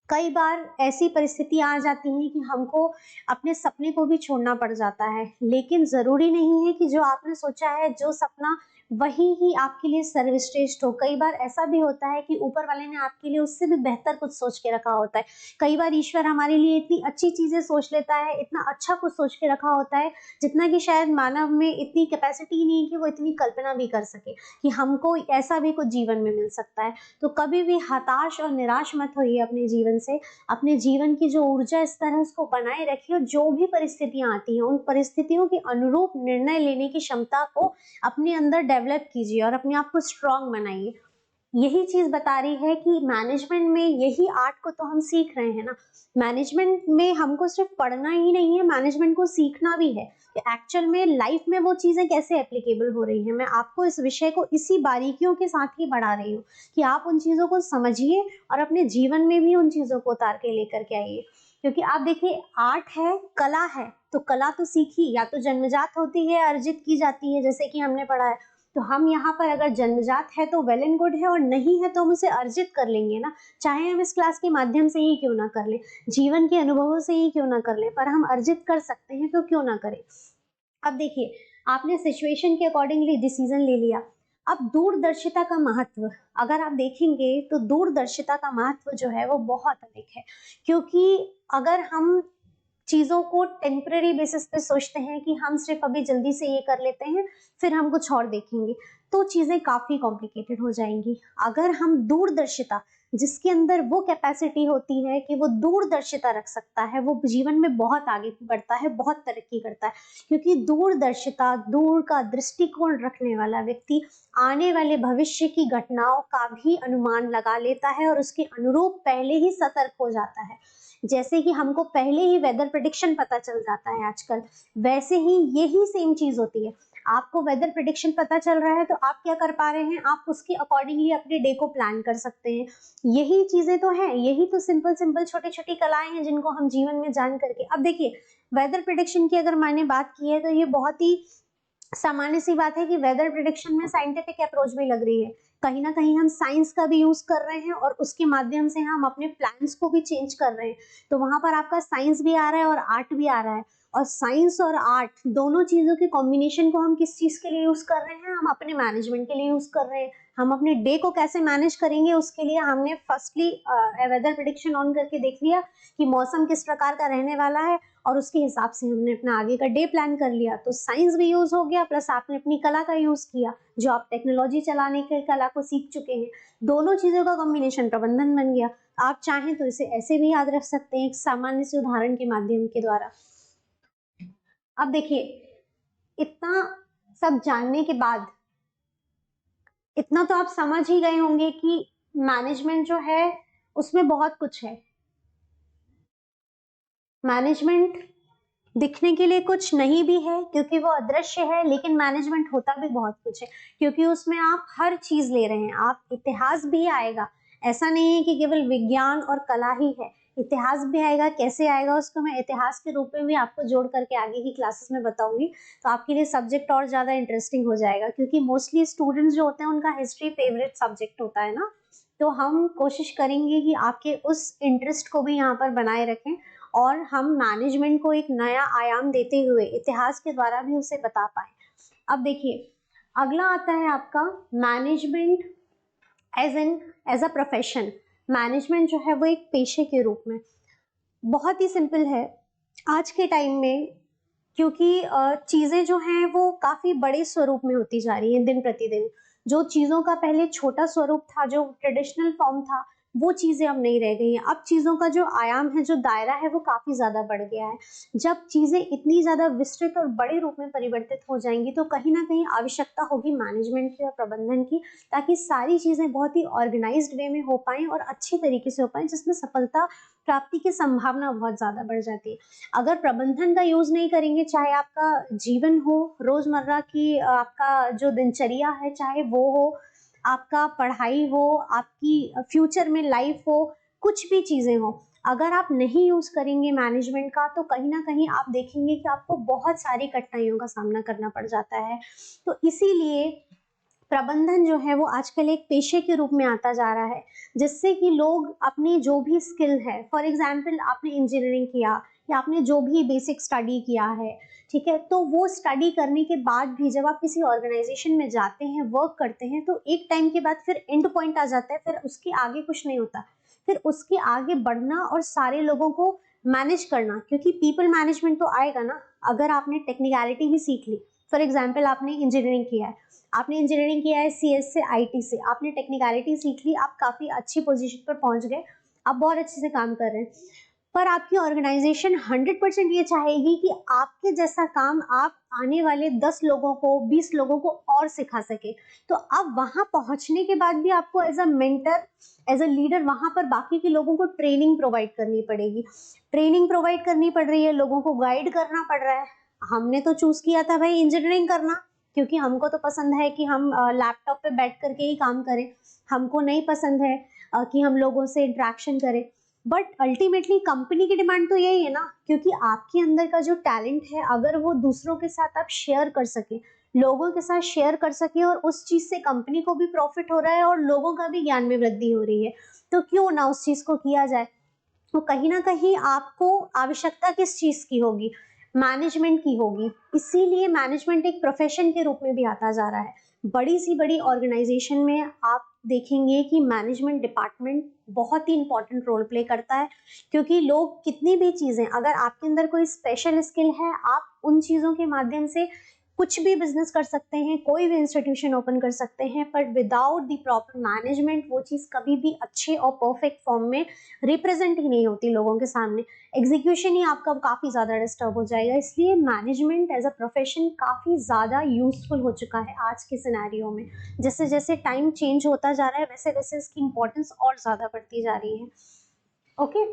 कई बार ऐसी परिस्थिति आ जाती है कि हमको अपने सपने को भी छोड़ना पड़ जाता है, लेकिन जरूरी नहीं है कि जो आपने सोचा है, जो सपना, वही ही आपके लिए सर्वश्रेष्ठ हो। कई बार ऐसा भी होता है कि ऊपर वाले ने आपके लिए उससे भी बेहतर कुछ सोच के रखा होता है। कई बार ईश्वर हमारे लिए इतनी अच्छी चीजें सोच लेता है, इतना अच्छा कुछ सोच के रखा होता है जितना कि शायद मानव में इतनी कैपेसिटी नहीं है कि वो इतनी कल्पना भी कर सके कि हमको ऐसा भी कुछ जीवन में मिल सकता है। तो कभी भी हताश और निराश मत होइए अपने जीवन से। अपने जीवन की जो ऊर्जा स्तर है उसको बनाए रखिए और जो भी परिस्थितियां आती हैं उन परिस्थितियों के अनुरूप निर्णय लेने की क्षमता को अपने अंदर डेवलप कीजिए और अपने आप को स्ट्रांग बनाइए। यही चीज बता रही है कि मैनेजमेंट में यही आर्ट को तो हम सीख रहे हैं ना। मैनेजमेंट में हमको सिर्फ पढ़ना ही नहीं है, मैनेजमेंट को सीखना भी है कि एक्चुअल में लाइफ में वो चीजें कैसे एप्लीकेबल हो रही है। मैं आपको इस विषय को इसी बारीकियों के साथ ही बढ़ा रही हूँ कि आप उन चीजों को समझिए और अपने जीवन में भी उन चीजों को उतार के लेकर के आइए। क्योंकि आप देखिए आर्ट है, कला है, तो कला तो सीखी या तो जन्मजात होती है, अर्जित की जाती है, जैसे कि हमने पढ़ा है। तो हम यहाँ पर अगर जन्मजात है तो वेल एंड गुड है, और नहीं है तो हम उसे अर्जित कर लेंगे ना, चाहे हम इस क्लास के माध्यम से ही क्यों ना कर ले, जीवन के अनुभवों से ही क्यों ना कर ले, पर हम अर्जित कर सकते हैं तो क्यों ना करें। अब देखिए आपने सिचुएशन के अकॉर्डिंगली डिसीजन ले लिया। अब दूरदर्शिता का महत्व अगर आप देखेंगे तो दूरदर्शिता का महत्व जो है वो बहुत अधिक है, क्योंकि अगर हम चीजों को टेम्पररी बेसिस पे सोचते हैं कि हम सिर्फ अभी जल्दी से ये कर लेते हैं फिर हम कुछ और देखेंगे, तो चीजें काफी कॉम्प्लिकेटेड हो जाएंगी। अगर हम दूरदर्शिता, जिसके अंदर वो कैपेसिटी होती है कि वो दूरदर्शिता रख सकता है, वो जीवन में बहुत आगे बढ़ता है, बहुत तरक्की करता है, क्योंकि दूरदर्शिता, दूर का दृष्टिकोण रखने वाला व्यक्ति आने वाले भविष्य की घटनाओं का भी अनुमान लगा लेता है और उसके अनुरूप पहले ही सतर्क हो जाता है। जैसे कि हमको पहले ही वेदर प्रेडिक्शन पता चल जाता है आजकल, वैसे ही यही सेम चीज होती है। आपको वेदर प्रेडिक्शन पता चल रहा है तो आप क्या कर पा रहे हैं, आप उसके अकॉर्डिंगली अपने डे को प्लान कर सकते हैं। यही चीजें तो हैं, यही तो सिंपल सिंपल छोटी छोटी कलाएं हैं जिनको हम जीवन में जान करके। अब देखिए वेदर प्रेडिक्शन की अगर मैंने बात की है तो ये बहुत ही सामान्य सी बात है कि वेदर प्रिडिक्शन में साइंटिफिक अप्रोच भी लग रही है, कहीं ना कहीं हम साइंस का भी यूज कर रहे हैं और उसके माध्यम से हम अपने प्लान्स को भी चेंज कर रहे हैं। तो वहां पर आपका साइंस भी आ रहा है और आर्ट भी आ रहा है, और साइंस और आर्ट दोनों चीजों के कॉम्बिनेशन को हम किस चीज के लिए यूज कर रहे हैं, हम अपने मैनेजमेंट के लिए यूज कर रहे हैं। हम अपने डे को कैसे मैनेज करेंगे उसके लिए हमने फर्स्टली वेदर प्रिडिक्शन ऑन करके देख लिया कि मौसम किस प्रकार का रहने वाला है, और उसके हिसाब से हमने अपना आगे का डे प्लान कर लिया। तो साइंस भी यूज हो गया, प्लस आपने अपनी कला का यूज किया, जो आप टेक्नोलॉजी चलाने के कला को सीख चुके हैं। दोनों चीजों का कॉम्बिनेशन प्रबंधन बन गया। आप चाहें तो इसे ऐसे भी याद रख सकते हैं एक सामान्य से उदाहरण के माध्यम के द्वारा। अब देखिए इतना सब जानने के बाद इतना तो आप समझ ही गए होंगे कि मैनेजमेंट जो है उसमें बहुत कुछ है। मैनेजमेंट दिखने के लिए कुछ नहीं भी है क्योंकि वो अदृश्य है, लेकिन मैनेजमेंट होता भी बहुत कुछ है क्योंकि उसमें आप हर चीज ले रहे हैं। आप इतिहास भी आएगा, ऐसा नहीं है कि केवल विज्ञान और कला ही है, इतिहास भी आएगा। कैसे आएगा उसको मैं इतिहास के रूप में भी आपको जोड़ करके आगे की क्लासेस में बताऊंगी, तो आपके लिए सब्जेक्ट और ज्यादा इंटरेस्टिंग हो जाएगा, क्योंकि मोस्टली स्टूडेंट्स जो होते हैं उनका हिस्ट्री फेवरेट सब्जेक्ट होता है ना। तो हम कोशिश करेंगे कि आपके उस इंटरेस्ट को भी यहाँ पर बनाए रखें और हम मैनेजमेंट को एक नया आयाम देते हुए इतिहास के द्वारा भी उसे बता पाए। अब देखिए अगला आता है आपका management as a profession. Management जो है वो एक पेशे के रूप में बहुत ही सिंपल है आज के टाइम में, क्योंकि चीजें जो हैं वो काफी बड़े स्वरूप में होती जा रही हैं दिन प्रतिदिन। जो चीजों का पहले छोटा स्वरूप था, जो ट्रेडिशनल फॉर्म था, वो चीजें अब नहीं रह गई हैं। अब चीजों का जो आयाम है, जो दायरा है, वो काफी ज्यादा बढ़ गया है। जब चीजें इतनी ज्यादा विस्तृत और बड़े रूप में परिवर्तित हो जाएंगी तो कहीं ना कहीं आवश्यकता होगी मैनेजमेंट की और प्रबंधन की, ताकि सारी चीजें बहुत ही ऑर्गेनाइज्ड वे में हो पाएं और अच्छी तरीके से हो पाएं, जिसमें सफलता प्राप्ति की संभावना बहुत ज्यादा बढ़ जाती है। अगर प्रबंधन का यूज नहीं करेंगे, चाहे आपका जीवन हो, रोजमर्रा की आपका जो दिनचर्या है, चाहे वो हो, आपका पढ़ाई हो, आपकी फ्यूचर में लाइफ हो, कुछ भी चीजें हो, अगर आप नहीं यूज करेंगे मैनेजमेंट का तो कहीं ना कहीं आप देखेंगे कि आपको बहुत सारी कठिनाइयों का सामना करना पड़ जाता है। तो इसीलिए प्रबंधन जो है वो आजकल एक पेशे के रूप में आता जा रहा है, जिससे कि लोग अपनी जो भी स्किल है, फॉर एग्जाम्पल आपने इंजीनियरिंग किया या आपने जो भी बेसिक स्टडी किया है, ठीक है, तो वो स्टडी करने के बाद भी जब आप किसी ऑर्गेनाइजेशन में जाते हैं, वर्क करते हैं, तो एक टाइम के बाद फिर एंड पॉइंट आ जाता है, फिर उसके आगे कुछ नहीं होता, फिर उसके आगे बढ़ना और सारे लोगों को मैनेज करना, क्योंकि पीपल मैनेजमेंट तो आएगा ना अगर आपने टेक्निकलिटी भी सीख ली। फॉर एग्जाम्पल आपने इंजीनियरिंग किया है, आपने इंजीनियरिंग किया है CS से IT से, आपने टेक्निकलिटी सीख ली, आप काफी अच्छी पोजीशन पर पहुंच गए, आप बहुत अच्छे से काम कर रहे हैं, पर आपकी ऑर्गेनाइजेशन 100% ये चाहेगी कि आपके जैसा काम आप आने वाले 10 लोगों को, 20 लोगों को और सिखा सके। तो अब वहां पहुंचने के बाद भी आपको as a mentor, as a leader वहां पर बाकी के लोगों को ट्रेनिंग प्रोवाइड करनी पड़ेगी, ट्रेनिंग प्रोवाइड करनी पड़ रही है, लोगों को गाइड करना पड़ रहा है। हमने तो चूज किया था भाई इंजीनियरिंग करना, क्योंकि हमको तो पसंद है कि हम लैपटॉप पे बैठ करके ही काम करें, हमको नहीं पसंद है कि हम लोगों से इंटरेक्शन करें। बट अल्टीमेटली कंपनी की डिमांड तो यही है ना, क्योंकि आपके अंदर का जो टैलेंट है अगर वो दूसरों के साथ आप शेयर कर सके, लोगों के साथ शेयर कर सके, और उस चीज से कंपनी को भी प्रॉफिट हो रहा है और लोगों का भी ज्ञान में वृद्धि हो रही है, तो क्यों ना उस चीज को किया जाए। तो कहीं ना कहीं आपको आवश्यकता किस चीज की होगी, मैनेजमेंट की होगी। इसीलिए मैनेजमेंट एक प्रोफेशन के रूप में भी आता जा रहा है। बड़ी सी बड़ी ऑर्गेनाइजेशन में आप देखेंगे कि मैनेजमेंट डिपार्टमेंट बहुत ही इंपॉर्टेंट रोल प्ले करता है, क्योंकि लोग कितनी भी चीजें, अगर आपके अंदर कोई स्पेशल स्किल है, आप उन चीजों के माध्यम से कुछ भी बिजनेस कर सकते हैं, कोई भी इंस्टीट्यूशन ओपन कर सकते हैं, पर विदाउट द प्रॉपर मैनेजमेंट वो चीज कभी भी अच्छे और परफेक्ट फॉर्म में रिप्रेजेंट ही नहीं होती लोगों के सामने। एग्जीक्यूशन ही आपका काफी ज्यादा डिस्टर्ब हो जाएगा। इसलिए मैनेजमेंट एज अ प्रोफेशन काफी ज्यादा यूजफुल हो चुका है आज के सिनेरियो में। जैसे जैसे टाइम चेंज होता जा रहा है वैसे वैसे इसकी इंपॉर्टेंस और ज्यादा बढ़ती जा रही है। ओके,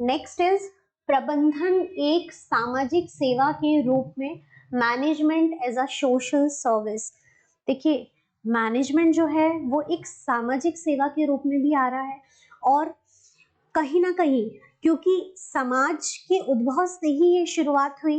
नेक्स्ट इज प्रबंधन एक सामाजिक सेवा के रूप में, management as a social service. देखिए, मैनेजमेंट जो है वो एक सामाजिक सेवा के रूप में भी आ रहा है, और कहीं ना कहीं क्योंकि समाज के उद्भव से ही ये शुरुआत हुई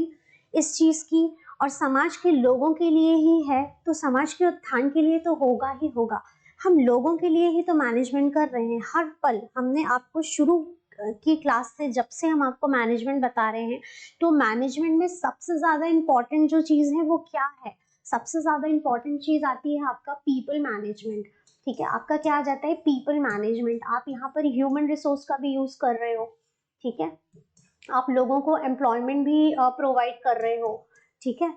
इस चीज की, और समाज के लोगों के लिए ही है, तो समाज के उत्थान के लिए तो होगा ही होगा। हम लोगों के लिए ही तो मैनेजमेंट कर रहे हैं हर पल। हमने आपको शुरू की क्लास से, जब से हम आपको मैनेजमेंट बता रहे हैं, तो मैनेजमेंट में सबसे ज्यादा इंपॉर्टेंट जो चीज है वो क्या है? सबसे ज्यादा इंपॉर्टेंट चीज आती है आपका पीपल मैनेजमेंट। ठीक है, आपका क्या आ जाता है? People management. आप यहाँ पर ह्यूमन रिसोर्स का भी यूज कर रहे हो, ठीक है, आप लोगों को एम्प्लॉयमेंट भी प्रोवाइड कर रहे हो, ठीक है,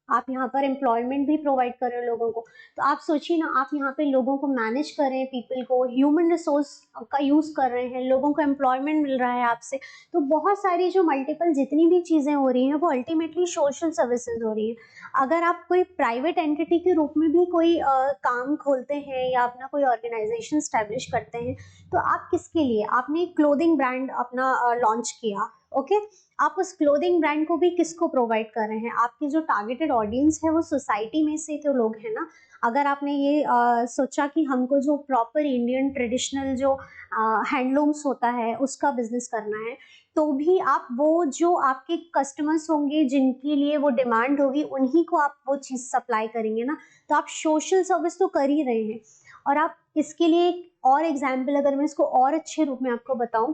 आप यहाँ पर एम्प्लॉयमेंट भी प्रोवाइड कर रहे हो लोगों को। तो आप सोचिए ना, आप यहाँ पे लोगों को मैनेज कर रहे हैं, पीपल को, ह्यूमन रिसोर्स का यूज कर रहे हैं, लोगों को एम्प्लॉयमेंट मिल रहा है आपसे। तो बहुत सारी जो मल्टीपल जितनी भी चीजें हो रही हैं वो अल्टीमेटली सोशल सर्विसेज हो रही है। अगर आप कोई प्राइवेट एंटिटी के रूप में भी कोई काम खोलते हैं या अपना कोई ऑर्गेनाइजेशन स्टैब्लिश करते हैं, तो आप किसके लिए? आपने क्लोथिंग ब्रांड अपना लॉन्च किया, ओके, आप उस क्लोथिंग ब्रांड को भी किसको प्रोवाइड कर रहे हैं? आपकी जो टारगेटेड ऑडियंस है वो सोसाइटी में से तो लोग हैं ना। अगर आपने ये सोचा कि हमको जो प्रॉपर इंडियन ट्रेडिशनल जो हैंडलूम्स होता है उसका बिजनेस करना है, तो भी आप वो जो आपके कस्टमर्स होंगे जिनके लिए वो डिमांड होगी उन्हीं को आप वो चीज़ सप्लाई करेंगे ना। तो आप सोशल सर्विस तो कर ही रहे हैं। और आप इसके लिए एक और एग्जाम्पल, अगर मैं इसको और अच्छे रूप में आपको बताऊं,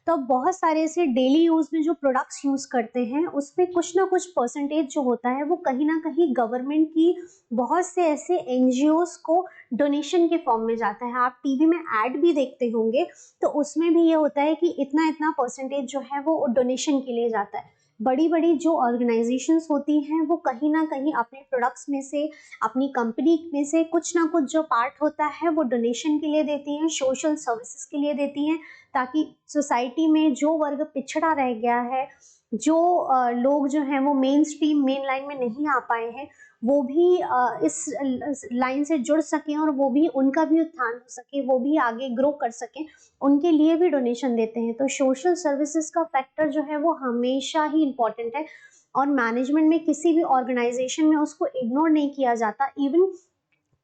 तो बहुत सारे ऐसे डेली यूज में जो प्रोडक्ट्स यूज करते हैं उसमें कुछ ना कुछ परसेंटेज जो होता है वो कहीं ना कहीं गवर्नमेंट की बहुत से ऐसे एनजीओज को डोनेशन के फॉर्म में जाता है। आप टीवी में ऐड भी देखते होंगे, तो उसमें भी ये होता है कि इतना इतना परसेंटेज जो है वो डोनेशन के लिए जाता है। बड़ी बड़ी जो ऑर्गेनाइजेशंस होती हैं वो कहीं ना कहीं अपने प्रोडक्ट्स में से, अपनी कंपनी में से कुछ ना कुछ जो पार्ट होता है वो डोनेशन के लिए देती हैं, सोशल सर्विसेज के लिए देती हैं, ताकि सोसाइटी में जो वर्ग पिछड़ा रह गया है, जो लोग जो हैं वो मेन स्ट्रीम मेन लाइन में नहीं आ पाए हैं, वो भी इस लाइन से जुड़ सकें और वो भी, उनका भी उत्थान हो सके, वो भी आगे ग्रो कर सकें, उनके लिए भी डोनेशन देते हैं। तो सोशल सर्विसेज का फैक्टर जो है वो हमेशा ही इम्पोर्टेंट है, और मैनेजमेंट में किसी भी ऑर्गेनाइजेशन में उसको इग्नोर नहीं किया जाता। इवन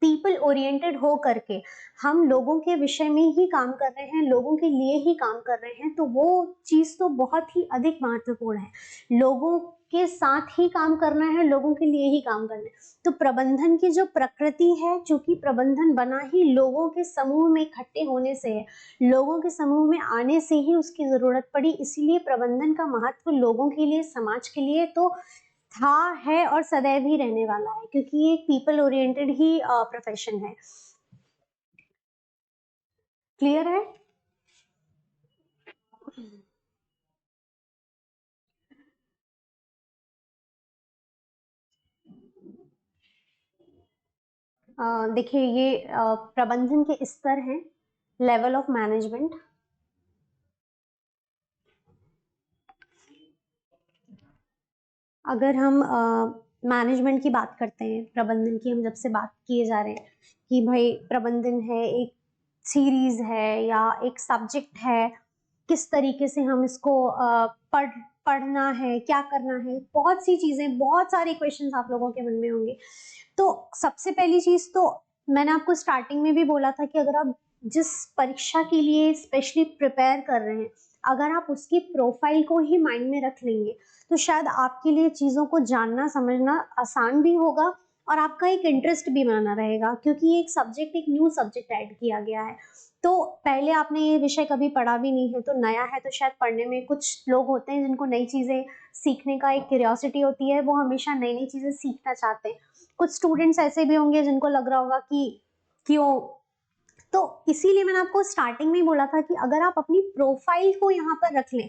पीपल ओरिएंटेड हो करके हम लोगों के विषय में ही काम कर रहे हैं, लोगों के लिए ही काम कर रहे हैं, तो वो चीज तो बहुत ही अधिक महत्वपूर्ण है। लोगों के साथ ही काम करना है, लोगों के लिए ही काम करना है। तो प्रबंधन की जो प्रकृति है, चूंकि प्रबंधन बना ही लोगों के समूह में इकट्ठे होने से है, लोगों के समूह में आने से ही उसकी जरूरत पड़ी, इसीलिए प्रबंधन का महत्व लोगों के लिए, समाज के लिए तो था, है और सदैव ही रहने वाला है, क्योंकि ये एक पीपल ओरिएंटेड ही प्रोफेशन है। क्लियर है? देखिए, ये प्रबंधन के स्तर हैं, लेवल ऑफ मैनेजमेंट। अगर हम मैनेजमेंट की बात करते हैं, प्रबंधन की हम जब से बात किए जा रहे हैं कि भाई प्रबंधन है, एक सीरीज है या एक सब्जेक्ट है, किस तरीके से हम इसको पढ़ना है, क्या करना है, बहुत सी चीजें, बहुत सारे क्वेश्चंस आप लोगों के मन में होंगे। तो सबसे पहली चीज तो मैंने आपको स्टार्टिंग में भी बोला था कि अगर आप जिस परीक्षा के लिए स्पेशली प्रिपेयर कर रहे हैं, अगर आप उसकी प्रोफाइल को ही माइंड में रख लेंगे तो शायद आपके लिए चीज़ों को जानना समझना आसान भी होगा और आपका एक इंटरेस्ट भी बना रहेगा, क्योंकि ये एक सब्जेक्ट, एक न्यू सब्जेक्ट ऐड किया गया है। तो पहले आपने ये विषय कभी पढ़ा भी नहीं है, तो नया है, तो शायद पढ़ने में कुछ लोग होते हैं जिनको नई चीज़ें सीखने का एक क्यूरियोसिटी होती है, वो हमेशा नई नई चीज़ें सीखना चाहते हैं। कुछ स्टूडेंट्स ऐसे भी होंगे जिनको लग रहा होगा कि क्यों, तो इसीलिए मैंने आपको स्टार्टिंग में ही बोला था कि अगर आप अपनी प्रोफाइल को यहाँ पर रख लें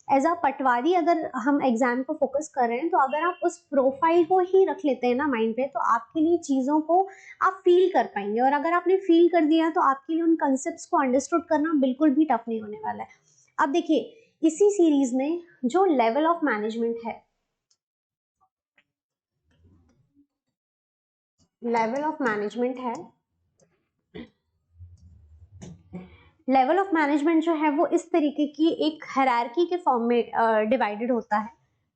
एज अ पटवारी, अगर हम एग्जाम को फोकस कर रहे हैं तो अगर आप उस प्रोफाइल को ही रख लेते हैं ना माइंड पे, तो आपके लिए चीज़ों को आप फील कर पाएंगे, और अगर आपने फील कर दिया तो आपके लिए उन कंसेप्ट्स को अंडरस्टूड करना बिल्कुल भी टफ नहीं होने वाला है। अब देखिए, इसी सीरीज में जो लेवल ऑफ मैनेजमेंट है, लेवल ऑफ मैनेजमेंट है, लेवल ऑफ मैनेजमेंट जो है वो इस तरीके की एक हायरार्की के फॉर्म में डिवाइडेड होता है।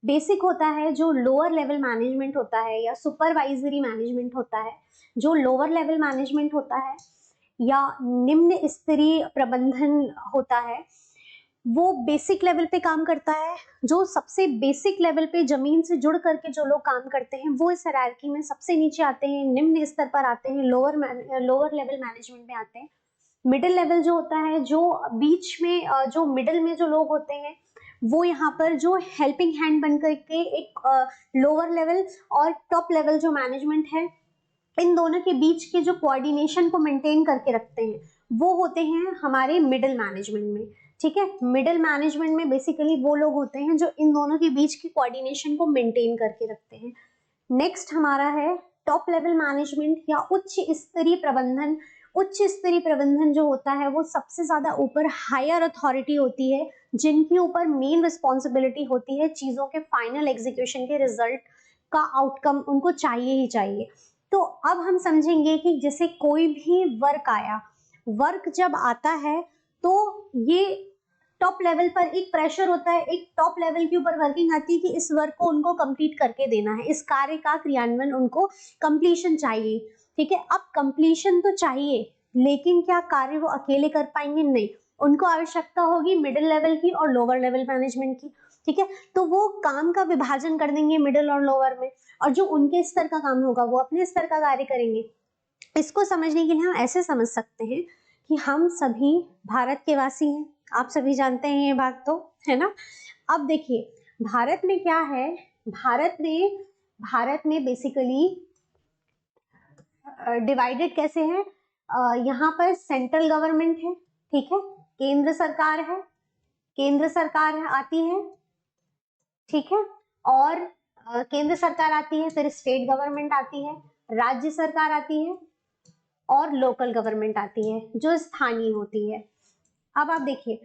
बेसिक होता है जो लोअर लेवल मैनेजमेंट होता है या सुपरवाइजरी मैनेजमेंट होता है, जो लोअर लेवल मैनेजमेंट होता है या निम्न स्तरीय प्रबंधन होता है, वो बेसिक लेवल पे काम करता है। जो सबसे बेसिक लेवल पे जमीन से जुड़ करके जो लोग काम करते हैं वो इस हायरार्की में सबसे नीचे आते हैं, निम्न स्तर पर आते हैं, लोअर लेवल मैनेजमेंट में आते हैं। मिडिल लेवल जो होता है, जो बीच में जो मिडिल में जो लोग होते हैं, वो यहाँ पर जो हेल्पिंग हैंड बन करके एक लोअर लेवल और टॉप लेवल जो मैनेजमेंट है, इन दोनों के बीच के जो कोऑर्डिनेशन को मेंटेन करके रखते हैं, वो होते हैं हमारे मिडिल मैनेजमेंट में। ठीक है, मिडिल मैनेजमेंट में बेसिकली वो लोग होते हैं जो इन दोनों के बीच की कोऑर्डिनेशन को मेंटेन करके रखते हैं। नेक्स्ट हमारा है टॉप लेवल मैनेजमेंट या उच्च स्तरीय प्रबंधन। उच्च स्तरीय प्रबंधन जो होता है वो सबसे ज्यादा ऊपर हायर अथॉरिटी होती है, जिनके ऊपर मेन रिस्पॉन्सिबिलिटी होती है चीजों के फाइनल एग्जीक्यूशन के रिजल्ट का आउटकम उनको चाहिए ही चाहिए। तो अब हम समझेंगे कि जैसे कोई भी वर्क आया, वर्क जब आता है तो ये टॉप लेवल पर एक प्रेशर होता है, एक टॉप लेवल के ऊपर वर्किंग आती है कि इस वर्क को उनको कंप्लीट करके देना है, इस कार्य का क्रियान्वयन उनको कंप्लीशन चाहिए। ठीक है, अब कंप्लीशन तो चाहिए, लेकिन क्या कार्य वो अकेले कर पाएंगे? नहीं, उनको आवश्यकता होगी मिडिल लेवल की और लोअर लेवल मैनेजमेंट की। ठीक है, तो वो काम का विभाजन कर देंगे मिडिल और लोअर में, और जो उनके स्तर का काम होगा वो अपने स्तर का कार्य करेंगे। इसको समझने के लिए हम ऐसे समझ सकते हैं कि हम सभी भारत के वासी हैं, आप सभी जानते हैं ये बात तो, है ना। अब देखिए, भारत में क्या है, भारत में बेसिकली डिवाइडेड कैसे है, यहाँ पर सेंट्रल गवर्नमेंट है, ठीक है, केंद्र सरकार है, केंद्र सरकार आती है, ठीक है, और केंद्र सरकार आती है, फिर स्टेट गवर्नमेंट आती है, राज्य सरकार आती है और लोकल गवर्नमेंट आती है जो स्थानीय होती है। अब आप देखिए,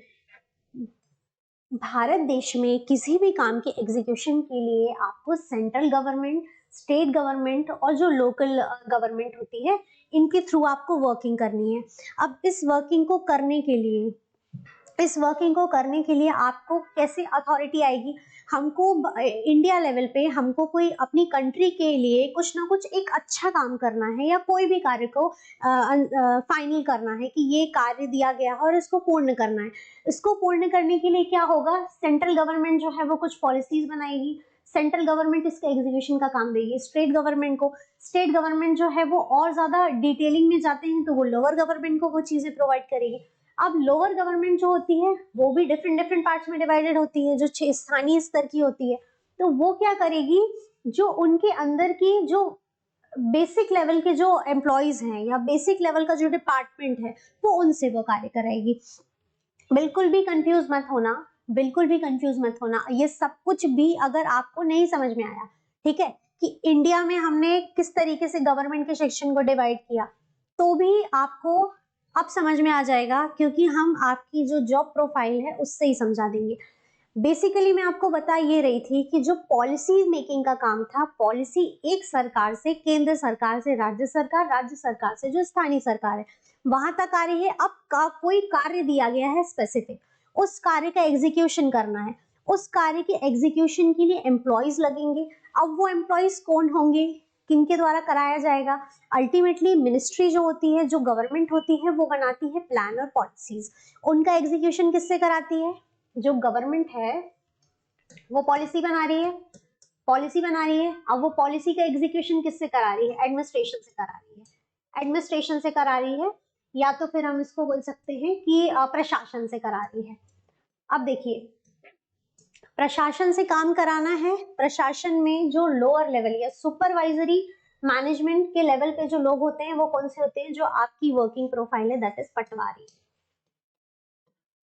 भारत देश में किसी भी काम के एग्जीक्यूशन के लिए आपको सेंट्रल गवर्नमेंट, स्टेट गवर्नमेंट और जो लोकल गवर्नमेंट होती है, इनके थ्रू आपको वर्किंग करनी है। अब इस वर्किंग को करने के लिए आपको कैसे अथॉरिटी आएगी? हमको इंडिया लेवल पे हमको कोई अपनी कंट्री के लिए कुछ ना कुछ एक अच्छा काम करना है या कोई भी कार्य को फाइनल करना है कि ये कार्य दिया गया है और इसको पूर्ण करना है। इसको पूर्ण करने के लिए क्या होगा, सेंट्रल गवर्नमेंट जो है वो कुछ पॉलिसीज बनाएगी, सेंट्रल गवर्नमेंट इसका एग्जीक्यूशन का काम देगी स्टेट गवर्नमेंट को। स्टेट गवर्नमेंट जो है वो और ज्यादा डिटेलिंग में जाते हैं तो वो लोअर गवर्नमेंट को वो चीजें प्रोवाइड करेगी। अब लोअर गवर्नमेंट जो होती है वो भी डिफरेंट पार्ट्स में डिवाइडेड होती है, जो स्थानीय स्तर की होती है, तो वो क्या करेगी, जो उनके अंदर की जो बेसिक लेवल के जो एम्प्लॉयज हैं या बेसिक लेवल का जो डिपार्टमेंट है वो उनसे वो कार्य कराएगी। बिल्कुल भी कंफ्यूज मत होना, बिल्कुल भी कंफ्यूज मत होना। ये सब कुछ भी अगर आपको नहीं समझ में आया, ठीक है, कि इंडिया में हमने किस तरीके से गवर्नमेंट के सेक्शन को डिवाइड किया, तो भी आपको अब समझ में आ जाएगा, क्योंकि हम आपकी जो जॉब प्रोफाइल है उससे ही समझा देंगे। बेसिकली मैं आपको बता ये रही थी कि जो पॉलिसी मेकिंग का काम था, पॉलिसी एक सरकार से, केंद्र सरकार से राज्य सरकार से जो स्थानीय सरकार है वहां तक आ रही है। अब कोई कार्य दिया गया है स्पेसिफिक, उस कार्य का एग्जीक्यूशन करना है, उस कार्य के एग्जीक्यूशन के लिए एम्प्लॉयज लगेंगे। अब वो एम्प्लॉयज कौन होंगे, किन के द्वारा कराया जाएगा? अल्टीमेटली मिनिस्ट्री जो होती है, जो गवर्नमेंट होती है, वो बनाती है प्लान और पॉलिसीज। उनका एग्जीक्यूशन किससे कराती है? जो गवर्नमेंट है वो पॉलिसी बना रही है, अब वो पॉलिसी का एग्जीक्यूशन किससे करा रही है? एडमिनिस्ट्रेशन से करा रही है, या तो फिर हम इसको बोल सकते हैं कि प्रशासन से करा रही है। अब देखिए, प्रशासन से काम कराना है, प्रशासन में जो लोअर लेवल या सुपरवाइजरी मैनेजमेंट के लेवल पे जो लोग होते हैं वो कौन से होते हैं? जो आपकी वर्किंग प्रोफाइल है, दैट इज पटवारी,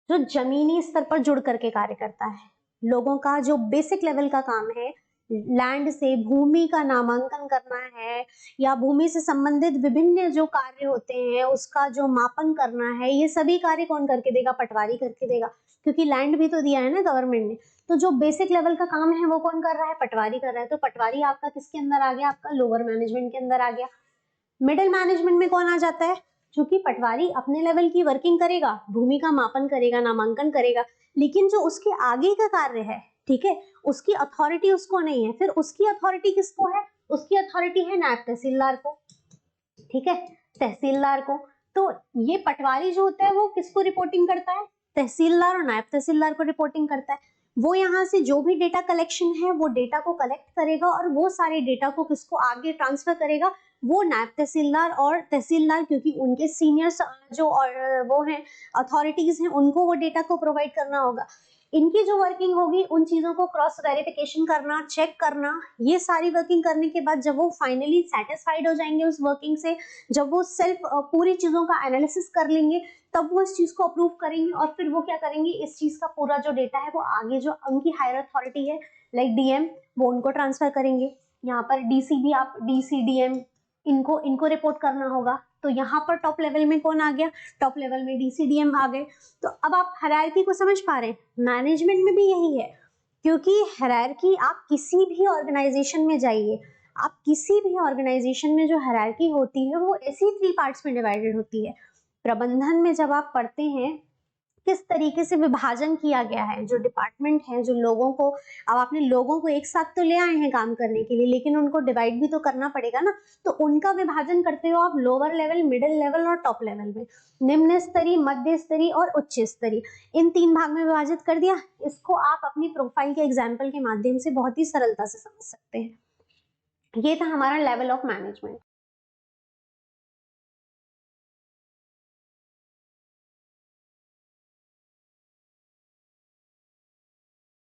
जो जमीनी स्तर पर जुड़ करके कार्य करता है। लोगों का जो बेसिक लेवल का काम है, लैंड से भूमि का नामांकन करना है या भूमि से संबंधित विभिन्न जो कार्य होते हैं उसका जो मापन करना है, ये सभी कार्य कौन करके देगा? पटवारी करके देगा, क्योंकि लैंड भी तो दिया है ना गवर्नमेंट ने। तो जो बेसिक लेवल का काम है वो कौन कर रहा है? पटवारी कर रहा है। तो पटवारी आपका किसके अंदर आ गया? आपका लोअर मैनेजमेंट के अंदर आ गया। मिडिल मैनेजमेंट में कौन आ जाता है? क्योंकि पटवारी अपने लेवल की वर्किंग करेगा, भूमि का मापन करेगा, नामांकन करेगा, लेकिन जो उसके आगे का कार्य है, ठीक है, उसकी अथॉरिटी उसको नहीं है। फिर उसकी अथॉरिटी किसको है? उसकी अथॉरिटी है नायब तहसीलदार को, ठीक है, तहसीलदार को। तो ये पटवारी जो होता है वो किसको रिपोर्टिंग करता है? तहसीलदार और नायब तहसीलदार को रिपोर्टिंग करता है। वो यहाँ से जो भी डेटा कलेक्शन है वो डेटा को कलेक्ट करेगा और वो सारे डेटा को किसको आगे ट्रांसफर करेगा? वो नायब तहसीलदार और तहसीलदार, क्योंकि उनके सीनियर्स जो वो हैं, अथॉरिटीज हैं, उनको वो डेटा को प्रोवाइड करना होगा। इनकी जो वर्किंग होगी उन चीजों को क्रॉस वेरिफिकेशन करना, चेक करना, ये सारी वर्किंग करने के बाद जब वो फाइनली सेटिस्फाइड हो जाएंगे उस वर्किंग से, जब वो सेल्फ पूरी चीजों का एनालिसिस कर लेंगे, तब वो इस चीज को अप्रूव करेंगे और फिर वो क्या करेंगे? इस चीज का पूरा जो डेटा है वो आगे जो उनकी हायर अथॉरिटी है, लाइक डीएम, वो उनको ट्रांसफर करेंगे। यहाँ पर डीसी भी, आप डीसी डीएम इनको रिपोर्ट करना होगा। तो यहाँ पर टॉप लेवल में कौन आ गया? टॉप लेवल में डीसीडीएम आ गए। तो अब आप हायरार्की को समझ पा रहे हैं? मैनेजमेंट में भी यही है, क्योंकि हायरार्की आप किसी भी ऑर्गेनाइजेशन में जाइए, आप किसी भी ऑर्गेनाइजेशन में जो हायरार्की होती है वो ऐसी 3 पार्ट्स में डिवाइडेड होती है। प्रबंधन में जब आप पढ़ते हैं किस तरीके से विभाजन किया गया है, जो डिपार्टमेंट है, जो लोगों को, अब आपने लोगों को एक साथ तो ले आए हैं काम करने के लिए, लेकिन उनको डिवाइड भी तो करना पड़ेगा ना। तो उनका विभाजन करते हो आप लोअर लेवल, मिडिल लेवल और टॉप लेवल में। निम्न स्तरीय, मध्य स्तरीय और उच्च स्तरीय, इन 3 भाग में विभाजित कर दिया। इसको आप अपनी प्रोफाइल के एग्जाम्पल के माध्यम से बहुत ही सरलता से समझ सकते हैं। ये था हमारा लेवल ऑफ मैनेजमेंट।